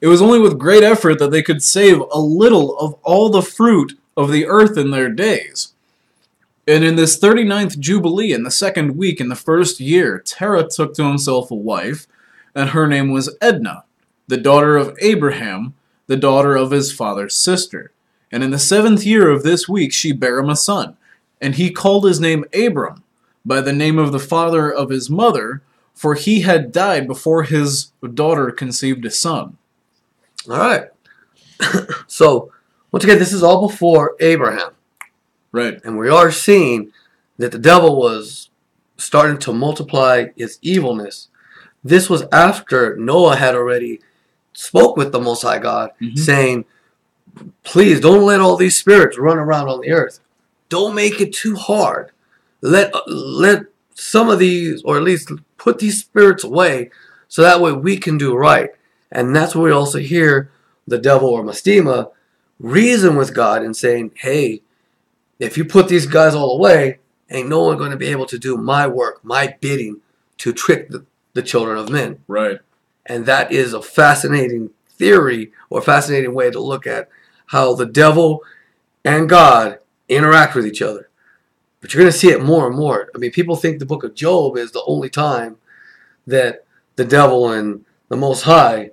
It was only with great effort that they could save a little of all the fruit of the earth in their days. And in this 39th Jubilee, in the second week in the first year, Terah took to himself a wife, and her name was Edna, the daughter of Abraham, the daughter of his father's sister. And in the 7th year of this week she bare him a son, and he called his name Abram, by the name of the father of his mother, for he had died before his daughter conceived a son. all right. So once again, this is all before Abraham, Right. and we are seeing that the devil was starting to multiply his evilness. This was after Noah had already spoke with the Most High God, saying, please don't let all these spirits run around on the earth. Don't make it too hard. Let some of these, or at least put these spirits away, so that way we can do right. And that's where we also hear the devil or Mastema reason with God and saying, hey, if you put these guys all away, ain't no one going to be able to do my work, my bidding, to trick the children of men. Right. And that is a fascinating theory or fascinating way to look at how the devil and God interact with each other. But you're going to see it more and more. I mean, people think the book of Job is the only time that the devil and the Most High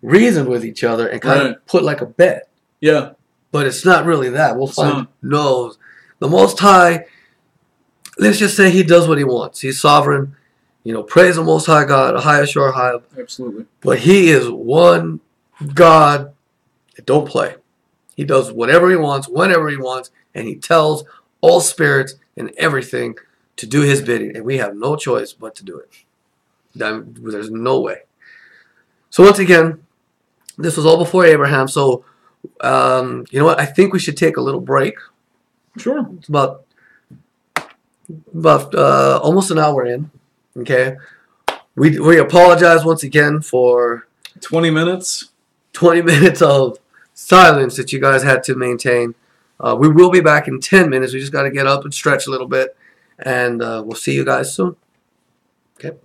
reasoned with each other and kind of put like a bet. Yeah. But it's not really that. We'll find no. The Most High, let's just say he does what he wants. He's sovereign. Praise the Most High God, a high ashore high. Absolutely. But he is one God that don't play. He does whatever he wants, whenever he wants, and he tells all spirits and everything to do his bidding. And we have no choice but to do it. There's no way. So once again, this was all before Abraham. So, you know what? I think we should take a little break. Sure. It's about almost an hour in. Okay. We apologize once again for 20 minutes. 20 minutes of silence that you guys had to maintain. We will be back in 10 minutes. We just got to get up and stretch a little bit. And we'll see you guys soon. Okay.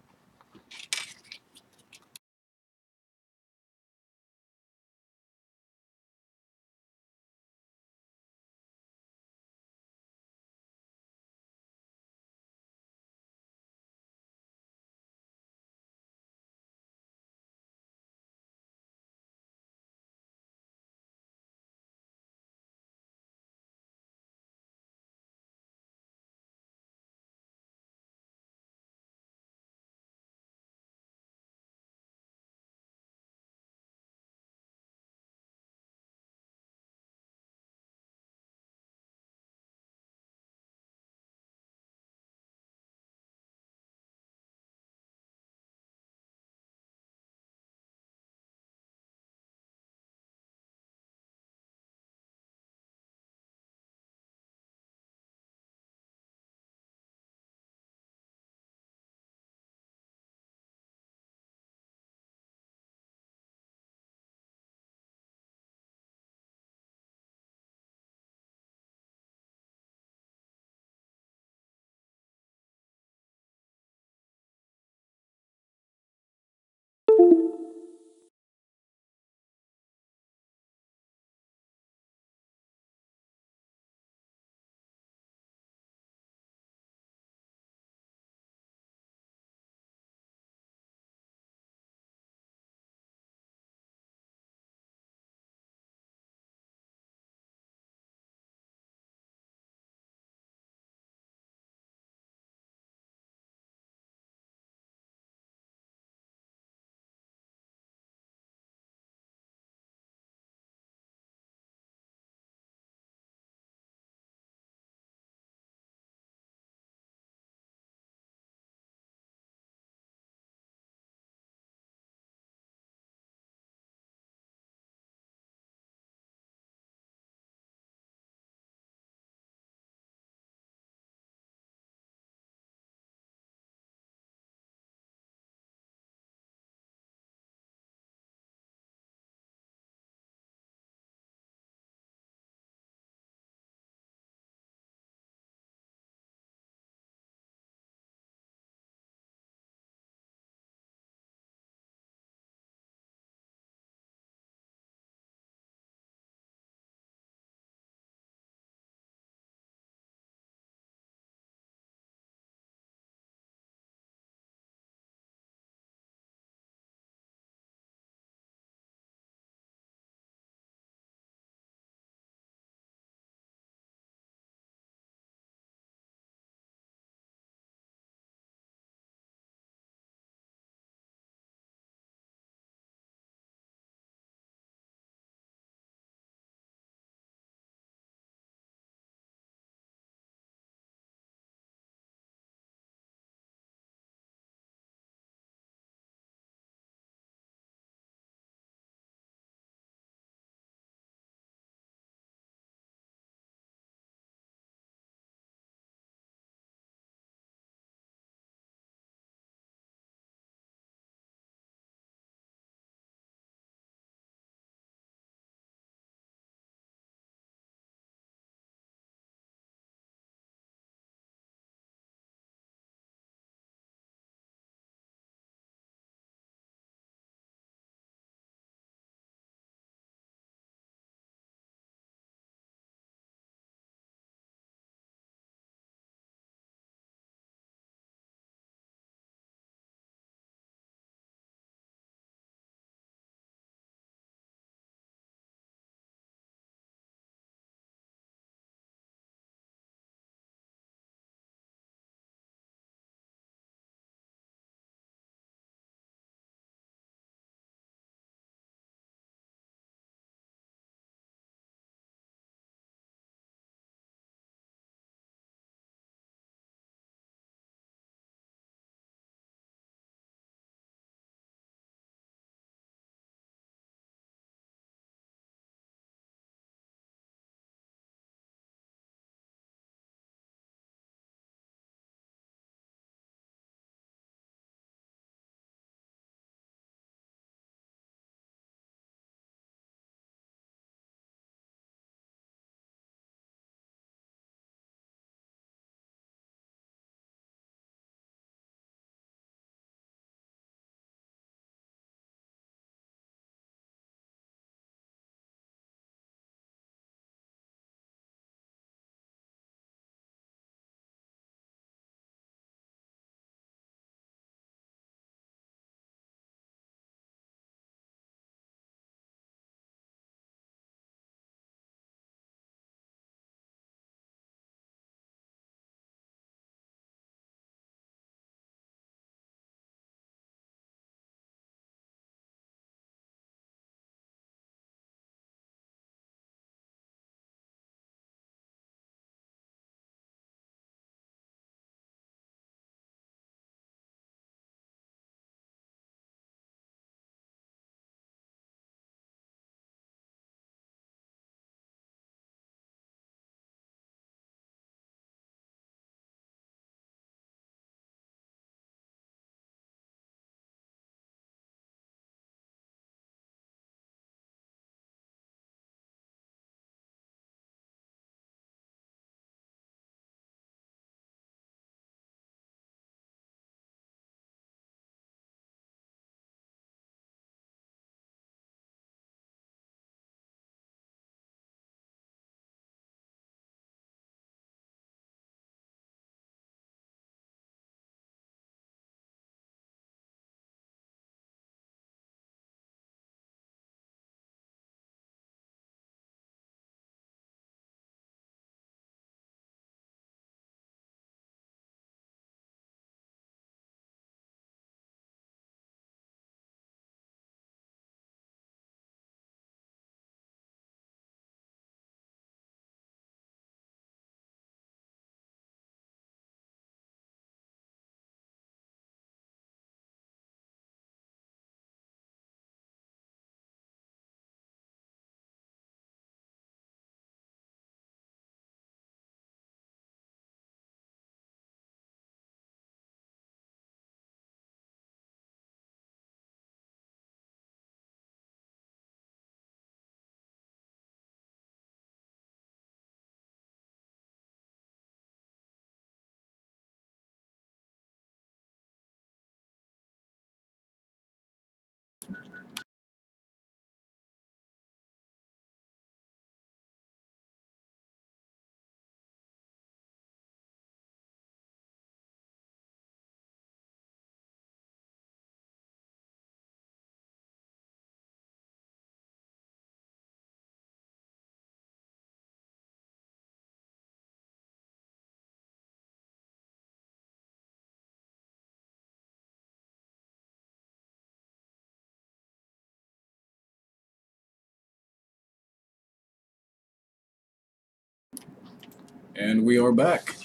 And we are back.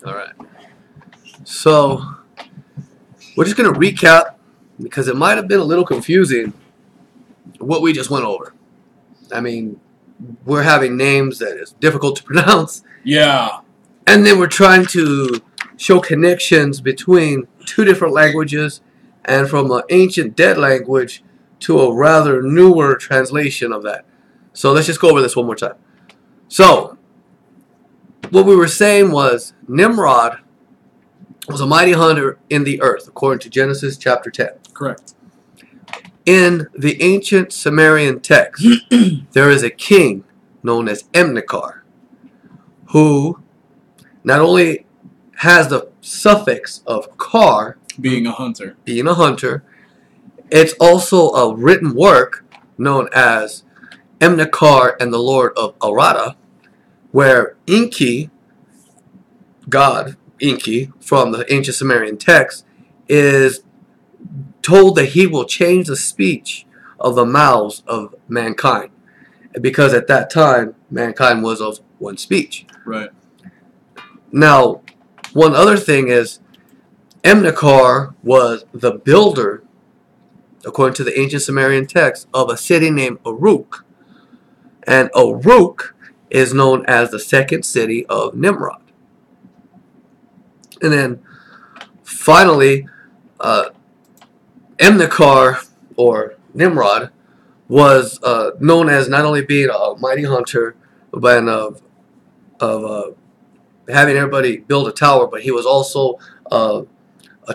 All right. So, we're just going to recap, because it might have been a little confusing what we just went over. I mean, we're having names that is difficult to pronounce. Yeah. And then we're trying to show connections between two different languages, and from an ancient dead language to a rather newer translation of that. So let's just go over this one more time. So, what we were saying was Nimrod was a mighty hunter in the earth, according to Genesis chapter 10. Correct. In the ancient Sumerian text, there is a king known as Emnikar, who not only has the suffix of kar, being a hunter, it's also a written work known as Emnikar and the Lord of Arada, where Enki, God Enki, from the ancient Sumerian text, is told that he will change the speech of the mouths of mankind, because at that time mankind was of one speech. Right. Now, one other thing is Emnikar was the builder, according to the ancient Sumerian text, of a city named Uruk. And Uruk is known as the second city of Nimrod. And then, finally, Emnikar, or Nimrod, was known as not only being a mighty hunter, but of having everybody build a tower, but he was also a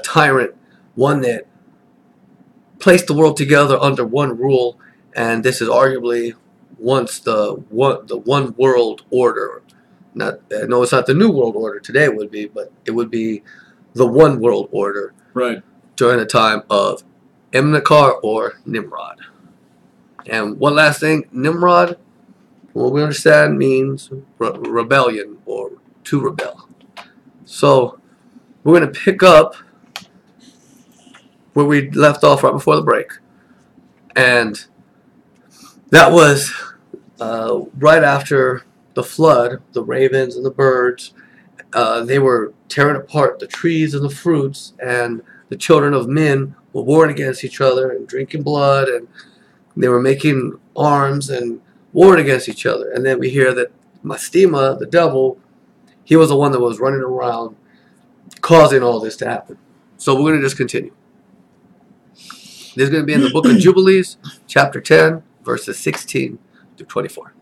tyrant, one that placed the world together under one rule, and this is arguably once the one world order. No, it's not the new world order today would be, but it would be the one world order. Right. During the time of Emnikar or Nimrod. And one last thing, Nimrod, what we understand, means rebellion, or to rebel. So we're going to pick up where we left off right before the break. And that was right after the flood. The ravens and the birds, they were tearing apart the trees and the fruits, and the children of men were warring against each other and drinking blood, and they were making arms and warring against each other. And then we hear that Mastema, the devil, he was the one that was running around causing all this to happen. So we're going to just continue. This is going to be in the book of Jubilees, chapter 10, verses 16 through 24.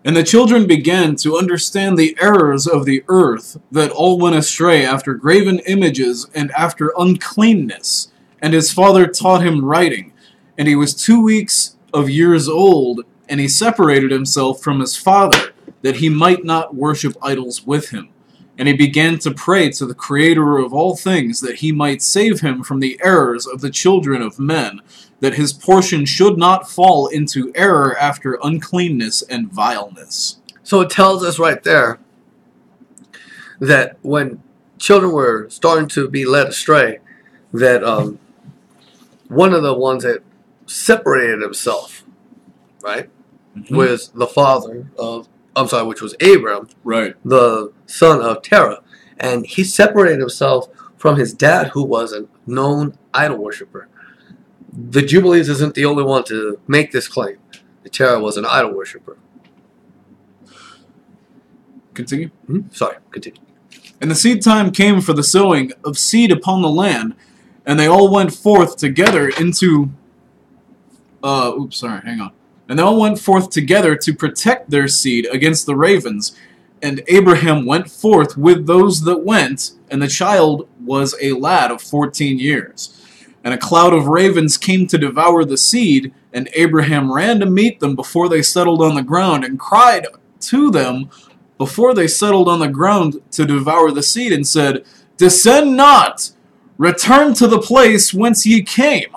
And the children began to understand the errors of the earth, that all went astray after graven images and after uncleanness. And his father taught him writing. And he was 2 weeks of years old, and he separated himself from his father, that he might not worship idols with him. And he began to pray to the Creator of all things, that he might save him from the errors of the children of men, that his portion should not fall into error after uncleanness and vileness. So it tells us right there that when children were starting to be led astray, that one of the ones that separated himself, right, was the father of, which was Abram, right, the son of Terah. And he separated himself from his dad, who was a known idol worshiper. The Jubilees isn't the only one to make this claim. Terah was an idol worshiper. Continue? Sorry, continue. And the seed time came for the sowing of seed upon the land, and they all went forth together into... And they all went forth together to protect their seed against the ravens. And Abraham went forth with those that went, and the child was a lad of 14 years. And a cloud of ravens came to devour the seed, and Abraham ran to meet them before they settled on the ground, and cried to them before they settled on the ground to devour the seed, and said, "Descend not! Return to the place whence ye came."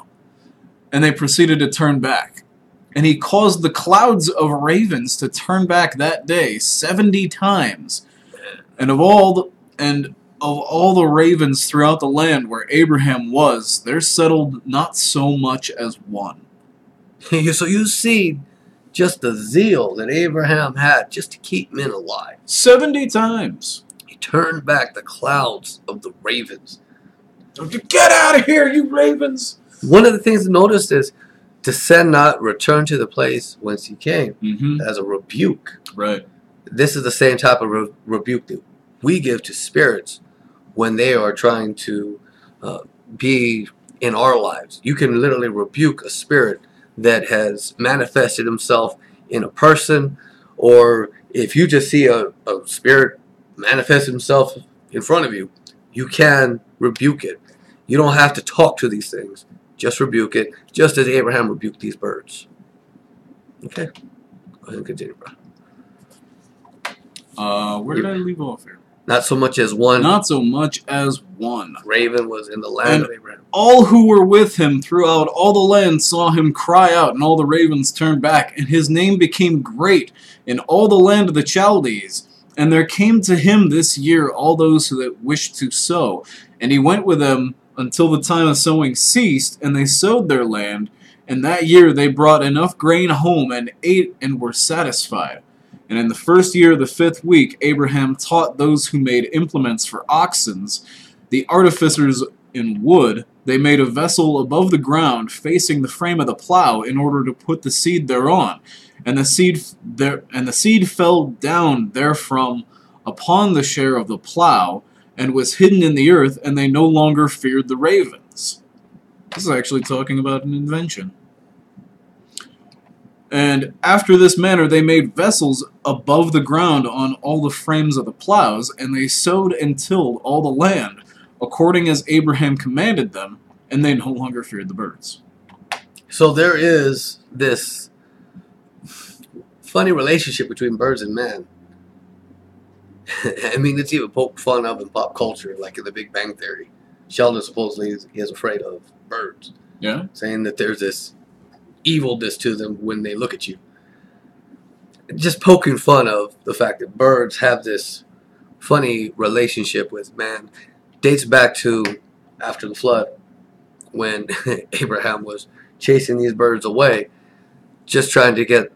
And they proceeded to turn back. And he caused the clouds of ravens to turn back that day 70 times. And of all the ravens throughout the land where Abraham was, there settled not so much as one. So you see just the zeal that Abraham had just to keep men alive. 70 times. He turned back the clouds of the ravens. Get out of here, you ravens! One of the things to notice is, descend not, return to the place whence he came, as a rebuke. Right. This is the same type of rebuke that we give to spirits when they are trying to be in our lives. You can literally rebuke a spirit that has manifested himself in a person, or if you just see a spirit manifest himself in front of you, you can rebuke it. You don't have to talk to these things. Just rebuke it, just as Abraham rebuked these birds. Okay? Go ahead and continue, bro. Where did I leave off here? Not so much as one. Not so much as one. Raven was in the land of Abraham. All who were with him throughout all the land saw him cry out, and all the ravens turned back, and his name became great in all the land of the Chaldees. And there came to him this year all those that wished to sow, and he went with them until the time of sowing ceased, and they sowed their land, and that year they brought enough grain home and ate and were satisfied. And in the first year of the 5th week, Abraham taught those who made implements for oxen, the artificers in wood. They made a vessel above the ground, facing the frame of the plow, in order to put the seed thereon. And the seed fell down therefrom upon the share of the plow, and was hidden in the earth, and they no longer feared the ravens. This is actually talking about an invention. And after this manner they made vessels above the ground on all the frames of the plows, and they sowed and tilled all the land, according as Abraham commanded them, and they no longer feared the birds. So there is this funny relationship between birds and man. I mean, it's even poked fun of in pop culture, like in The Big Bang Theory. Sheldon supposedly is afraid of birds. Yeah? Saying that there's this evilness to them when they look at you. Just poking fun of the fact that birds have this funny relationship with man. Dates back to after the flood, when Abraham was chasing these birds away, just trying to get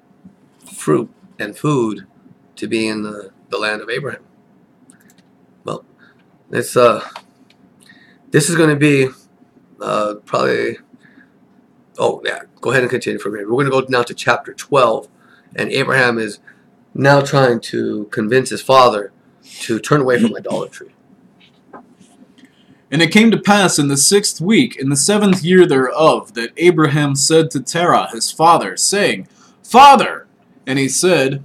fruit and food to be in the land of Abraham. Well, it's this is going to be probably. Oh yeah, go ahead and continue for a minute. We're going to go now to chapter 12, and Abraham is now trying to convince his father to turn away from idolatry. And it came to pass in the 6th week, in the 7th year thereof, that Abraham said to Terah his father, saying, Father! And he said,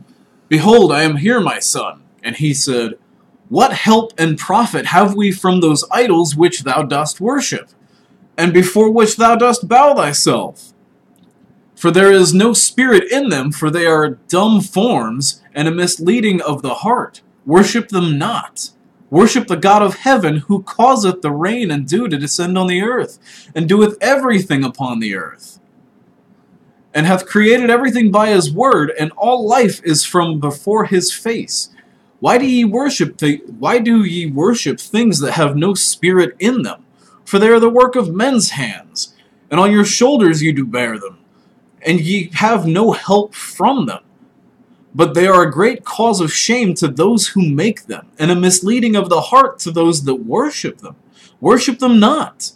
Behold, I am here, my son. And he said, What help and profit have we from those idols which thou dost worship, and before which thou dost bow thyself? For there is no spirit in them, for they are dumb forms, and a misleading of the heart. Worship them not. Worship the God of heaven, who causeth the rain and dew to descend on the earth, and doeth everything upon the earth, and hath created everything by his word, and all life is from before his face. Why do ye worship things that have no spirit in them? For they are the work of men's hands, and on your shoulders ye do bear them, and ye have no help from them. But they are a great cause of shame to those who make them, and a misleading of the heart to those that worship them. Worship them not.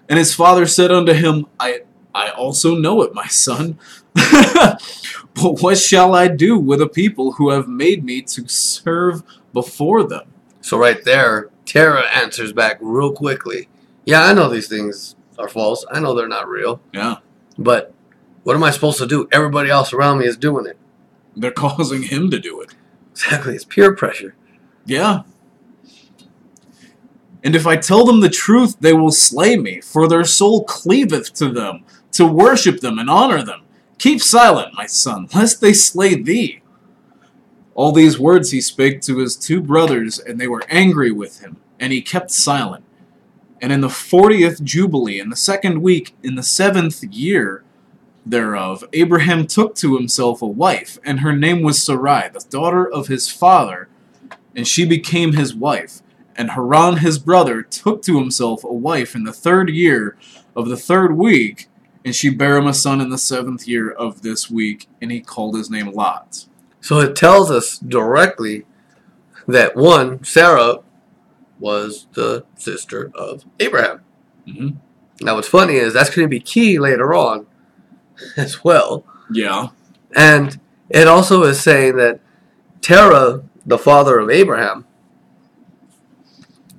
And his father said unto him, I also know it, my son. But what shall I do with a people who have made me to serve before them? So right there, Terah answers back real quickly. Yeah, I know these things are false. I know they're not real. Yeah. But what am I supposed to do? Everybody else around me is doing it. They're causing him to do it. Exactly. It's peer pressure. Yeah. And if I tell them the truth, they will slay me, for their soul cleaveth to them, to worship them and honor them. Keep silent, my son, lest they slay thee. All these words he spake to his 2 brothers, and they were angry with him, and he kept silent. And in the 40th Jubilee, in the 2nd week, in the 7th year thereof, Abraham took to himself a wife, and her name was Sarai, the daughter of his father, and she became his wife. And Haran his brother took to himself a wife in the 3rd year of the 3rd week, And she bare him a son in the 7th year of this week, and he called his name Lot. So it tells us directly that one, Sarah, was the sister of Abraham. Mm-hmm. Now what's funny is that's going to be key later on as well. Yeah. And it also is saying that Terah, the father of Abraham,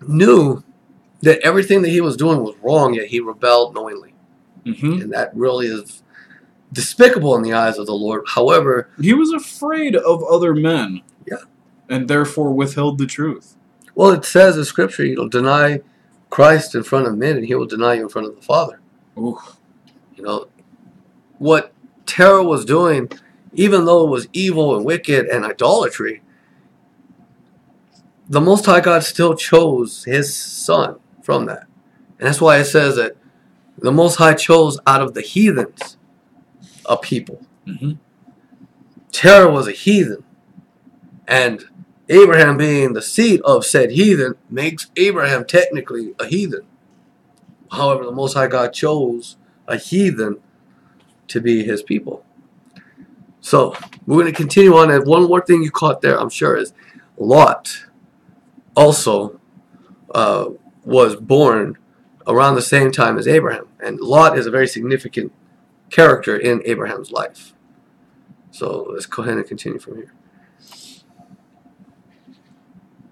knew that everything that he was doing was wrong, yet he rebelled knowingly. Mm-hmm. And that really is despicable in the eyes of the Lord. However, he was afraid of other men. Yeah. And therefore withheld the truth. Well, it says in Scripture, you'll deny Christ in front of men, and he will deny you in front of the Father. Ooh. You know, what Terah was doing, even though it was evil and wicked and idolatry, the Most High God still chose his son from that. And that's why it says that the Most High chose out of the heathens a people. Mm-hmm. Terah was a heathen. And Abraham being the seed of said heathen makes Abraham technically a heathen. However, the Most High God chose a heathen to be his people. So, we're going to continue on. And one more thing you caught there, I'm sure, is Lot also was born around the same time as Abraham. And Lot is a very significant character in Abraham's life. So, let's go ahead and continue from here.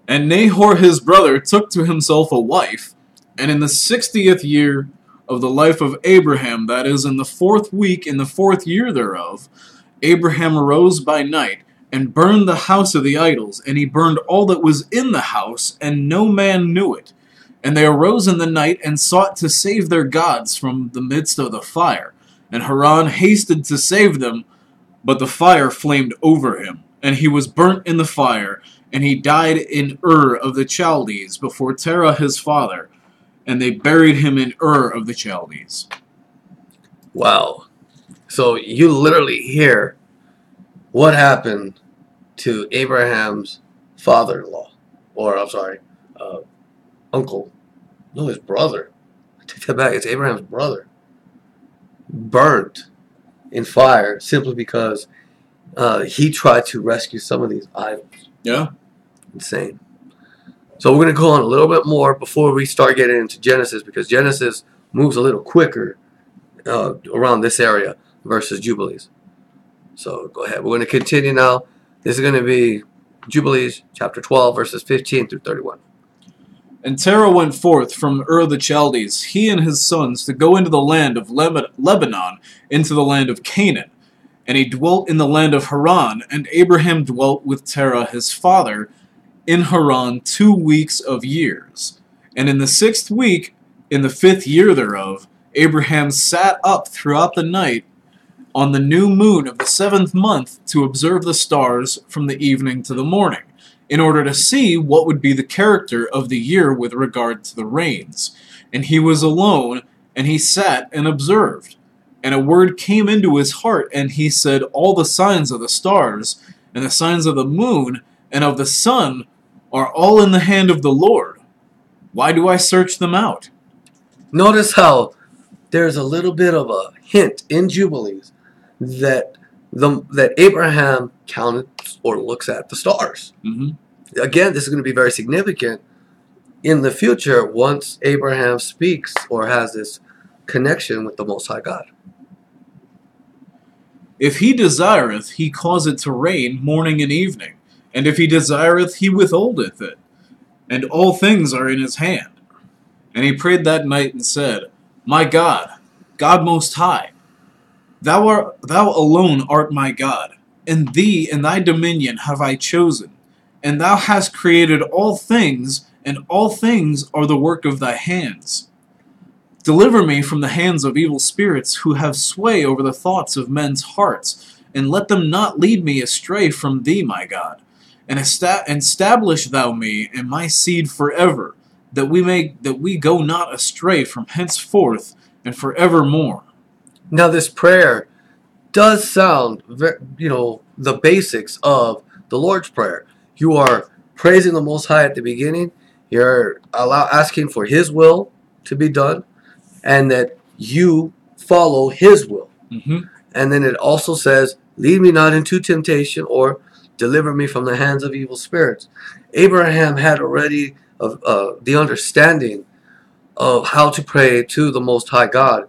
And Nahor his brother took to himself a wife, and in the 60th year of the life of Abraham, that is, in the 4th week in the 4th year thereof, Abraham arose by night, and burned the house of the idols, and he burned all that was in the house, and no man knew it. And they arose in the night, and sought to save their gods from the midst of the fire. And Haran hasted to save them, but the fire flamed over him, and he was burnt in the fire, and he died in Ur of the Chaldees before Terah his father, and they buried him in Ur of the Chaldees. Wow. So you literally hear what happened to Abraham's father-in-law, or I'm sorry, uncle. No, his brother. I take that back. It's Abraham's brother. Burnt in fire simply because he tried to rescue some of these idols. Yeah. Insane. So we're going to go on a little bit more before we start getting into Genesis, because Genesis moves a little quicker around this area versus Jubilees. So go ahead. We're going to continue now. This is going to be Jubilees chapter 12, verses 15 through 31. And Terah went forth from Ur the Chaldees, he and his sons, to go into the land of Lebanon, into the land of Canaan. And he dwelt in the land of Haran, and Abraham dwelt with Terah his father in Haran 2 weeks of years. And in the 6th week, in the 5th year thereof, Abraham sat up throughout the night on the new moon of the 7th month to observe the stars from the evening to the morning, in order to see what would be the character of the year with regard to the rains. And he was alone, and he sat and observed. And a word came into his heart, and he said, all the signs of the stars, and the signs of the moon, and of the sun, are all in the hand of the Lord. Why do I search them out? Notice how there's a little bit of a hint in Jubilees that Abraham counts or looks at the stars. Mm-hmm. Again, this is going to be very significant in the future once Abraham speaks or has this connection with the Most High God. If he desireth, he causeth to rain morning and evening. And if he desireth, he withholdeth it. And all things are in his hand. And he prayed that night and said, My God, God most high, thou alone art my God, and thee and thy dominion have I chosen. And thou hast created all things, and all things are the work of thy hands. Deliver me from the hands of evil spirits who have sway over the thoughts of men's hearts, and let them not lead me astray from thee, my God. And establish thou me and my seed forever, that we go not astray from henceforth and forevermore. Now this prayer does sound, the basics of the Lord's Prayer. You are praising the Most High at the beginning. You're asking for His will to be done, and that you follow his will. Mm-hmm. And then it also says, lead me not into temptation, or deliver me from the hands of evil spirits. Abraham had already the understanding of how to pray to the Most High God.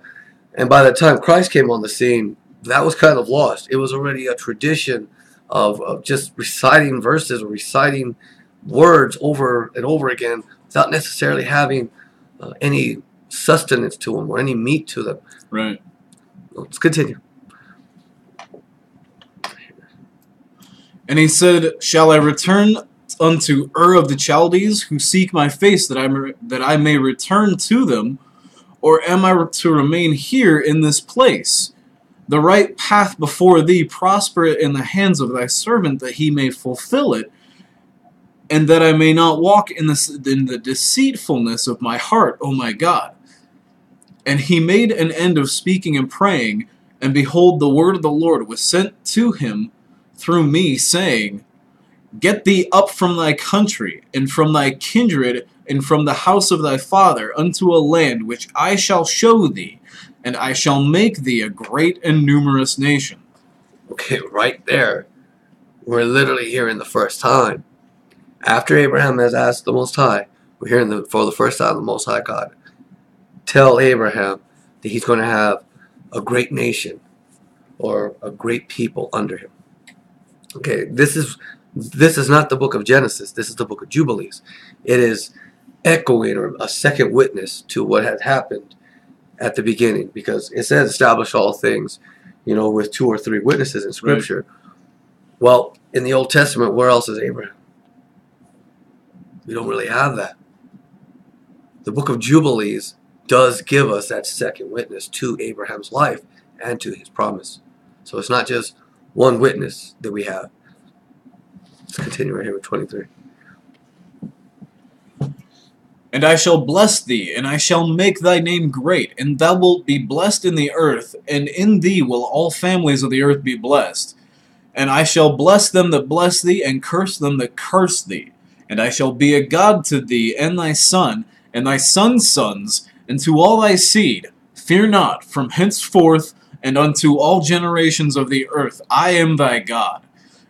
And by the time Christ came on the scene, that was kind of lost. It was already a tradition of just reciting verses or reciting words over and over again without necessarily having any sustenance to them or any meat to them. Right. Let's continue. And he said, shall I return unto Ur of the Chaldees, who seek my face, that I may return to them? Or am I to remain here in this place? The right path before thee, prosper it in the hands of thy servant, that he may fulfill it, and that I may not walk in the deceitfulness of my heart, O my God. And he made an end of speaking and praying, and behold, the word of the Lord was sent to him through me, saying, get thee up from thy country, and from thy kindred, and from the house of thy father, unto a land which I shall show thee, and I shall make thee a great and numerous nation. Okay, right there, we're literally hearing the first time. After Abraham has asked the Most High, we're hearing for the first time the Most High God tell Abraham that he's going to have a great nation or a great people under him. Okay, this is not the book of Genesis. This is the book of Jubilees. It is echoing or a second witness to what had happened at the beginning, because it says establish all things, with 2 or 3 witnesses in Scripture. Right. Well, in the Old Testament, where else is Abraham? We don't really have that. The book of Jubilees does give us that second witness to Abraham's life and to his promise. So it's not just one witness that we have. Let's continue right here with 23. And I shall bless thee, and I shall make thy name great, and thou wilt be blessed in the earth, and in thee will all families of the earth be blessed. And I shall bless them that bless thee, and curse them that curse thee. And I shall be a God to thee, and thy son, and thy son's sons, and to all thy seed. Fear not, from henceforth and unto all generations of the earth, I am thy God.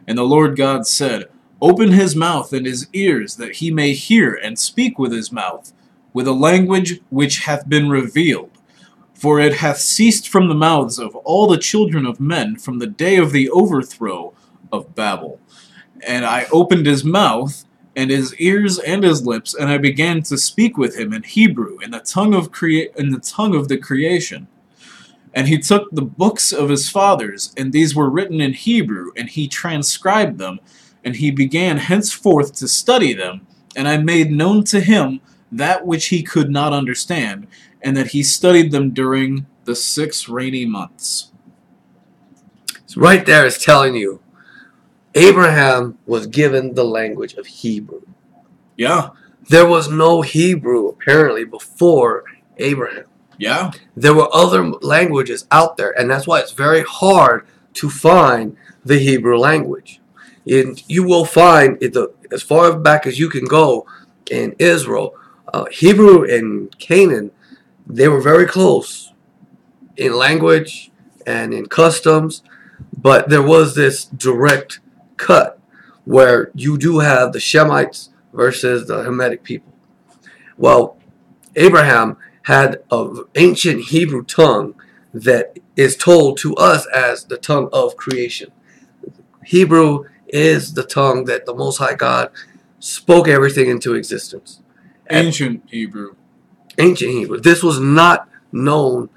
And the Lord God said, open his mouth and his ears, that he may hear, and speak with his mouth, with a language which hath been revealed. For it hath ceased from the mouths of all the children of men from the day of the overthrow of Babel. And I opened his mouth, and his ears and his lips, and I began to speak with him in Hebrew, in the tongue of the creation. And he took the books of his fathers, and these were written in Hebrew, and he transcribed them, and he began henceforth to study them, and I made known to him that which he could not understand, and that he studied them during the 6 rainy months. So right there is telling you, Abraham was given the language of Hebrew. Yeah. There was no Hebrew, apparently, before Abraham. Yeah. There were other languages out there, and that's why it's very hard to find the Hebrew language. And you will find, as far back as you can go in Israel, Hebrew and Canaan, they were very close in language and in customs, but there was this direct cut where you do have the Shemites versus the Hamitic people. Well, Abraham had an ancient Hebrew tongue that is told to us as the tongue of creation. Hebrew is the tongue that the Most High God spoke everything into existence. Ancient Hebrew. Ancient Hebrew. This was not known,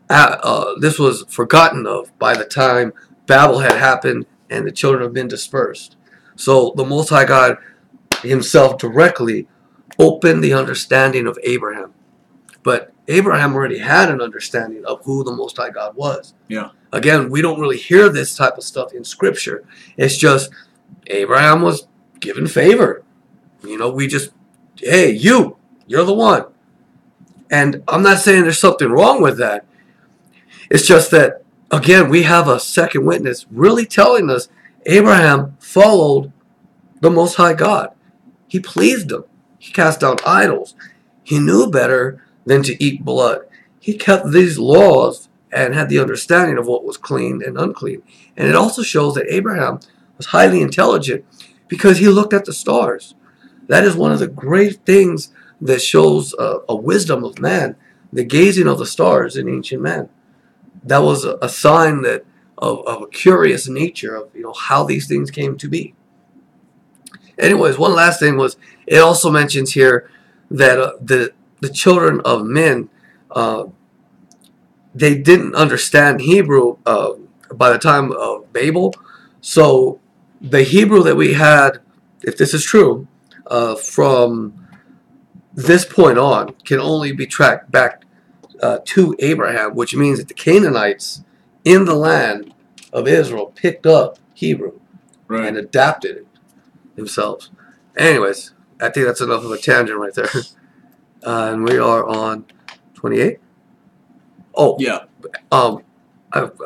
this was forgotten of by the time Babel had happened and the children have been dispersed. So the Most High God himself directly opened the understanding of Abraham. But Abraham already had an understanding of who the Most High God was. Yeah. Again, we don't really hear this type of stuff in Scripture. It's just Abraham was given favor. We just, hey, you're the one. And I'm not saying there's something wrong with that. It's just that, again, we have a second witness really telling us Abraham followed the Most High God. He pleased him. He cast down idols. He knew better than to eat blood. He kept these laws and had the understanding of what was clean and unclean. And it also shows that Abraham was highly intelligent because he looked at the stars. That is one of the great things that shows a wisdom of man, the gazing of the stars in ancient man. That was a sign that of a curious nature of how these things came to be. Anyways, one last thing was, it also mentions here that the children of men, they didn't understand Hebrew by the time of Babel. So the Hebrew that we had, if this is true, from this point on, can only be tracked back to Abraham, which means that the Canaanites in the land of Israel picked up Hebrew and adapted it themselves. Anyways, I think that's enough of a tangent right there. And we are on 28. Oh, yeah. I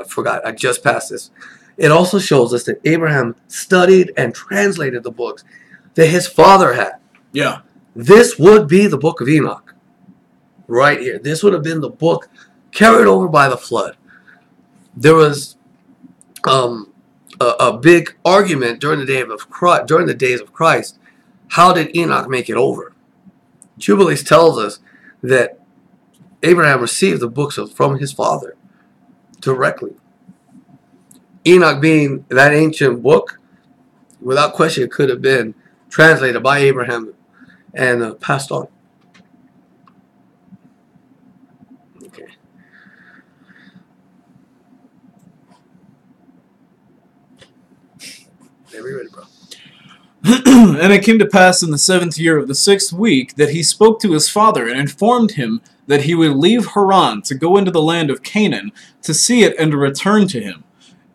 forgot. I just passed this. It also shows us that Abraham studied and translated the books that his father had. Yeah. This would be the book of Enoch. Right here. This would have been the book carried over by the flood. There was a big argument during the days of Christ. How did Enoch make it over? Jubilees tells us that Abraham received the books from his father directly. Enoch being that ancient book, without question, it could have been translated by Abraham and passed on. Okay. There we ready, bro. And it came to pass in the 7th year of the 6th week that he spoke to his father and informed him that he would leave Haran to go into the land of Canaan to see it and to return to him.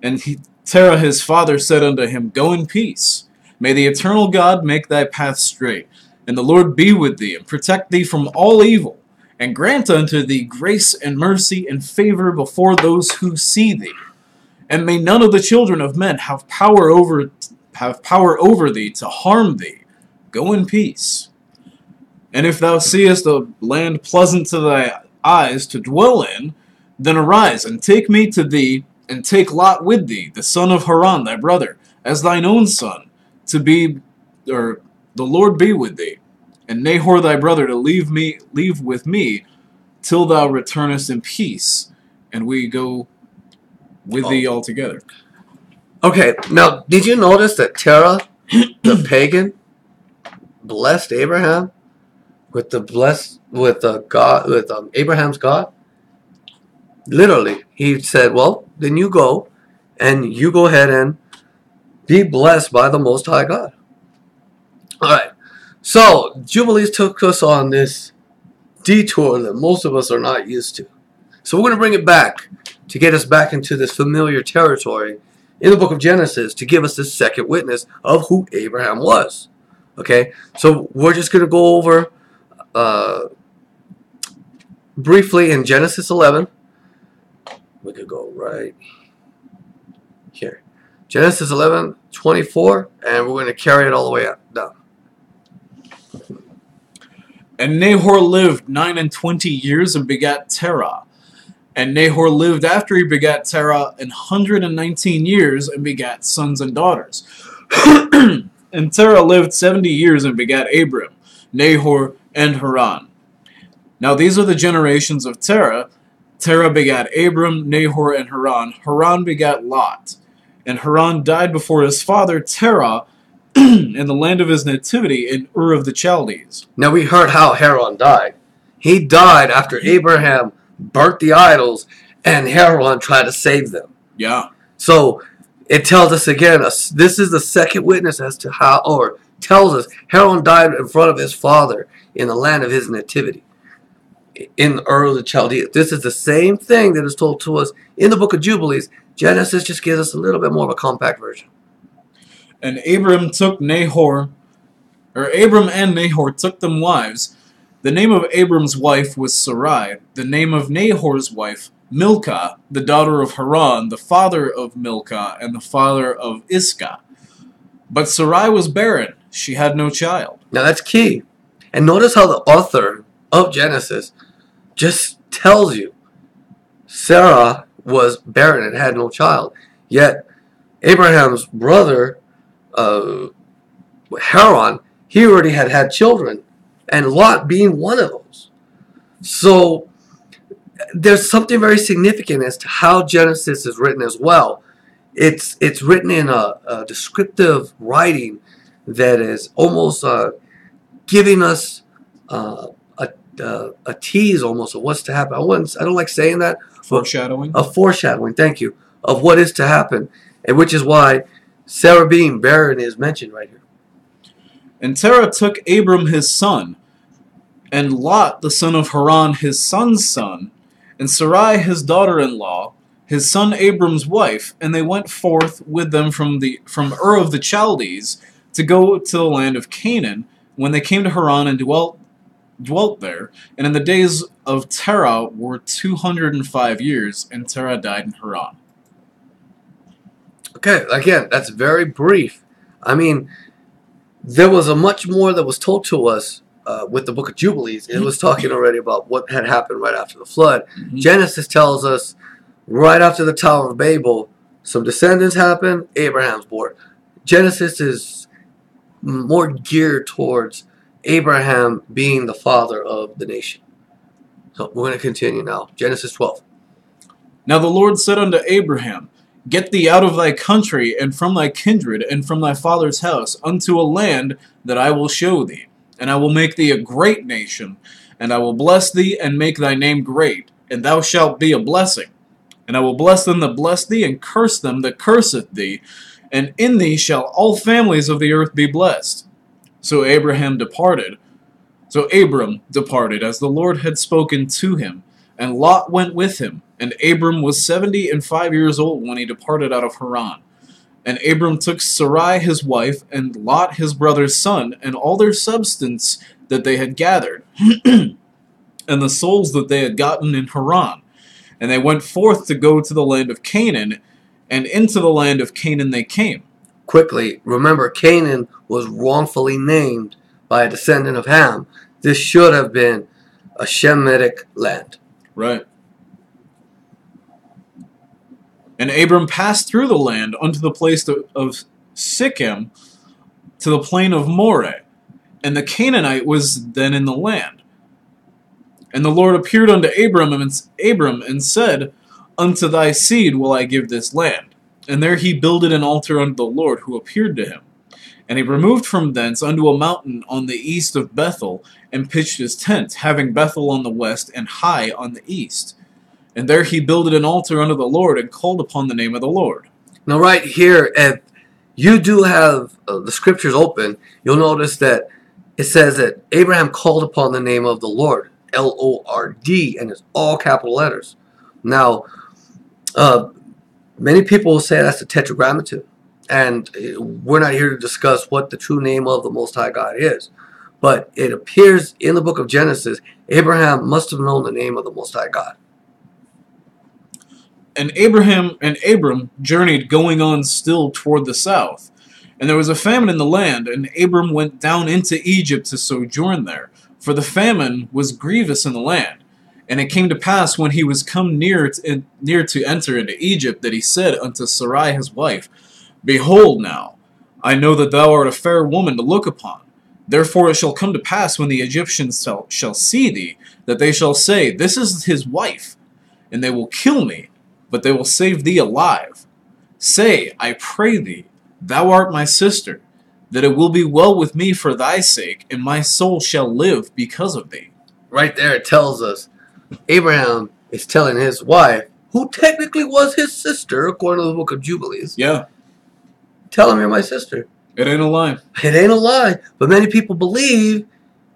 And Terah his father said unto him, Go in peace. May the eternal God make thy path straight, and the Lord be with thee, and protect thee from all evil, and grant unto thee grace and mercy and favor before those who see thee. And may none of the children of men have power over thee to harm thee. Go in peace. And if thou seest a land pleasant to thy eyes to dwell in, then arise, and take me to thee, and take Lot with thee, the son of Haran thy brother, as thine own son, the Lord be with thee, and Nahor thy brother to leave with me, till thou returnest in peace, and we go with thee altogether. Okay, now did you notice that Terah, the pagan, blessed Abraham with Abraham's God? Literally, he said, "Well, then you go, and you go ahead and be blessed by the Most High God." All right. So Jubilees took us on this detour that most of us are not used to. So we're going to bring it back to get us back into this familiar territory in the book of Genesis to give us this second witness of who Abraham was. Okay, so we're just going to go over briefly in Genesis 11. We could go right here. Genesis 11:24, and we're going to carry it all the way up down. And Nahor lived 29 years and begat Terah. And Nahor lived after he begat Terah 119 years and begat sons and daughters. And Terah lived 70 years and begat Abram, Nahor, and Haran. Now these are the generations of Terah. Terah begat Abram, Nahor, and Haran. Haran begat Lot. And Haran died before his father Terah in the land of his nativity in Ur of the Chaldees. Now we heard how Haran died. He died after Abraham burnt the idols and Haran tried to save them. Yeah. So it tells us again, this is the second witness as to how, or tells us Haran died in front of his father in the land of his nativity, in Ur of the Chaldees. This is the same thing that is told to us in the book of Jubilees. Genesis just gives us a little bit more of a compact version. And Abram and Nahor took them wives. The name of Abram's wife was Sarai. The name of Nahor's wife, Milcah, the daughter of Haran, the father of Milcah, and the father of Iscah. But Sarai was barren. She had no child. Now that's key. And notice how the author of Genesis just tells you Sarah was barren and had no child. Yet Abraham's brother, uh, Haran, he already had children, and Lot being one of those. So there's something very significant as to how Genesis is written as well. It's written in a descriptive writing that is almost giving us a tease almost of what's to happen. I don't like saying that. Foreshadowing. A foreshadowing, thank you, of what is to happen, and which is why Sarah being barren is mentioned right here. And Terah took Abram his son, and Lot the son of Haran his son's son, and Sarai his daughter-in-law, his son Abram's wife, and they went forth with them from Ur of the Chaldees to go to the land of Canaan, when they came to Haran and dwelt there. And in the days of Terah were 205 years, and Terah died in Haran. Okay, again, that's very brief. I mean, there was a much more that was told to us with the book of Jubilees. It was talking already about what had happened right after the flood. Mm-hmm. Genesis tells us right after the Tower of Babel, some descendants happened, Abraham's born. Genesis is more geared towards Abraham being the father of the nation. So we're going to continue now. Genesis 12. Now the Lord said unto Abraham, Get thee out of thy country, and from thy kindred, and from thy father's house, unto a land that I will show thee. And I will make thee a great nation, and I will bless thee, and make thy name great, and thou shalt be a blessing. And I will bless them that bless thee, and curse them that curseth thee, and in thee shall all families of the earth be blessed. So Abram departed, as the Lord had spoken to him, and Lot went with him. And Abram was 75 years old when he departed out of Haran. And Abram took Sarai his wife, and Lot his brother's son, and all their substance that they had gathered, and the souls that they had gotten in Haran. And they went forth to go to the land of Canaan, and into the land of Canaan they came. Quickly, remember, Canaan was wrongfully named by a descendant of Ham. This should have been a Shemitic land. Right. And Abram passed through the land unto the place of Sichem, to the plain of Moreh. And the Canaanite was then in the land. And the Lord appeared unto Abram and said, Unto thy seed will I give this land. And there he builded an altar unto the Lord, who appeared to him. And he removed from thence unto a mountain on the east of Bethel, and pitched his tent, having Bethel on the west, and Hai on the east. And there he builded an altar unto the Lord, and called upon the name of the Lord. Now right here, if you do have the scriptures open, you'll notice that it says that Abraham called upon the name of the Lord, Lord, and it's all capital letters. Now, many people will say that's the Tetragrammaton, and we're not here to discuss what the true name of the Most High God is. But it appears in the book of Genesis, Abraham must have known the name of the Most High God. And Abram journeyed, going on still toward the south. And there was a famine in the land, and Abram went down into Egypt to sojourn there, for the famine was grievous in the land. And it came to pass, when he was come near to enter into Egypt, that he said unto Sarai his wife, Behold now, I know that thou art a fair woman to look upon. Therefore it shall come to pass, when the Egyptians shall see thee, that they shall say, This is his wife, and they will kill me, but they will save thee alive. Say, I pray thee, thou art my sister, that it will be well with me for thy sake, and my soul shall live because of thee. Right there it tells us Abraham is telling his wife, who technically was his sister, according to the book of Jubilees. Yeah. Tell him you're my sister. It ain't a lie. It ain't a lie. But many people believe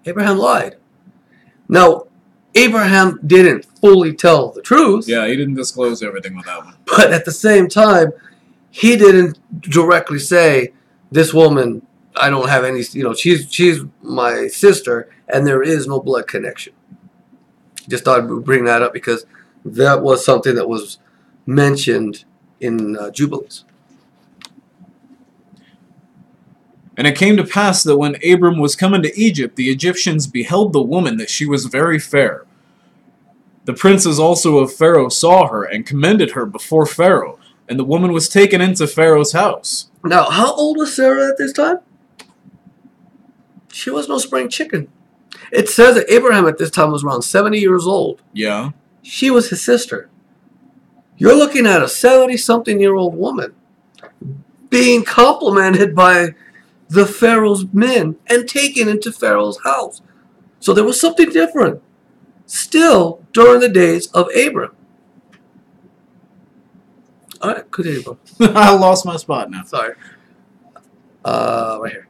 Abraham lied. Now, Abraham didn't fully tell the truth. Yeah, he didn't disclose everything with that one. But at the same time, he didn't directly say, this woman, I don't have any, she's my sister, and there is no blood connection. Just thought I'd bring that up because that was something that was mentioned in Jubilees. And it came to pass that when Abram was come into Egypt, the Egyptians beheld the woman, that she was very fair. The princes also of Pharaoh saw her and commended her before Pharaoh, and the woman was taken into Pharaoh's house. Now, how old was Sarah at this time? She was no spring chicken. It says that Abraham at this time was around 70 years old. Yeah. She was his sister. You're looking at a 70-something-year-old woman being complimented by the Pharaoh's men and taken into Pharaoh's house. So there was something different still during the days of Abram. All right, continue, bro. I lost my spot now. Sorry. Right here.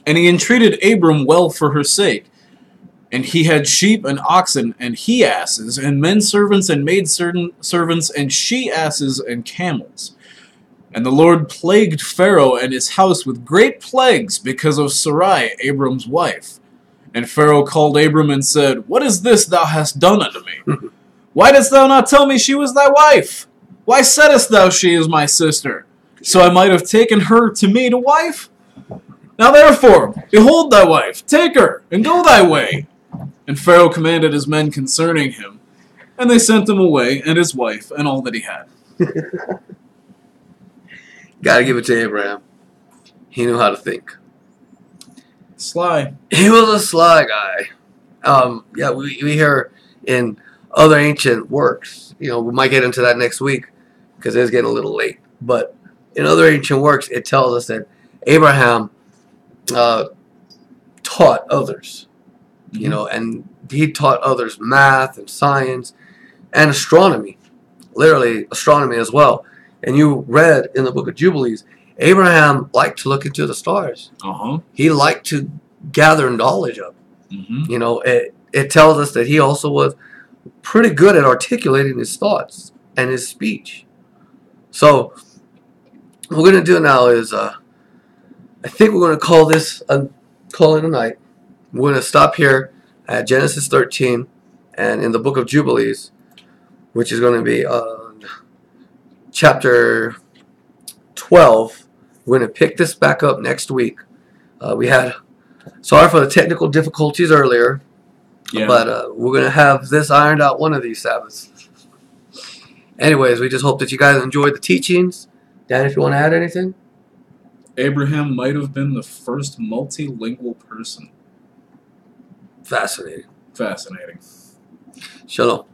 And he entreated Abram well for her sake. And he had sheep and oxen and he-asses and men servants and maid servants and she-asses and camels. And the Lord plagued Pharaoh and his house with great plagues because of Sarai, Abram's wife. And Pharaoh called Abram and said, What is this thou hast done unto me? Why didst thou not tell me she was thy wife? Why saidst thou she is my sister? So I might have taken her to me to wife? Now therefore, behold thy wife, take her, and go thy way. And Pharaoh commanded his men concerning him, and they sent him away, and his wife, and all that he had. Gotta give it to Abraham. He knew how to think. Sly. He was a sly guy. Yeah, we hear in other ancient works, we might get into that next week because it's getting a little late. But in other ancient works, it tells us that Abraham taught others, and he taught others math and science and astronomy, literally astronomy as well. And you read in the book of Jubilees, Abraham liked to look into the stars. He liked to gather knowledge up. It tells us that he also was pretty good at articulating his thoughts and his speech. So what we're going to do now is, I think we're going to call it a night. We're going to stop here at Genesis 13 and in the book of Jubilees, which is going to be chapter 12. We're going to pick this back up next week. Sorry for the technical difficulties earlier, but we're going to have this ironed out one of these Sabbaths. Anyways, we just hope that you guys enjoyed the teachings. Dan, if you want to add anything? Abraham might have been the first multilingual person. Fascinating. Fascinating. Shalom.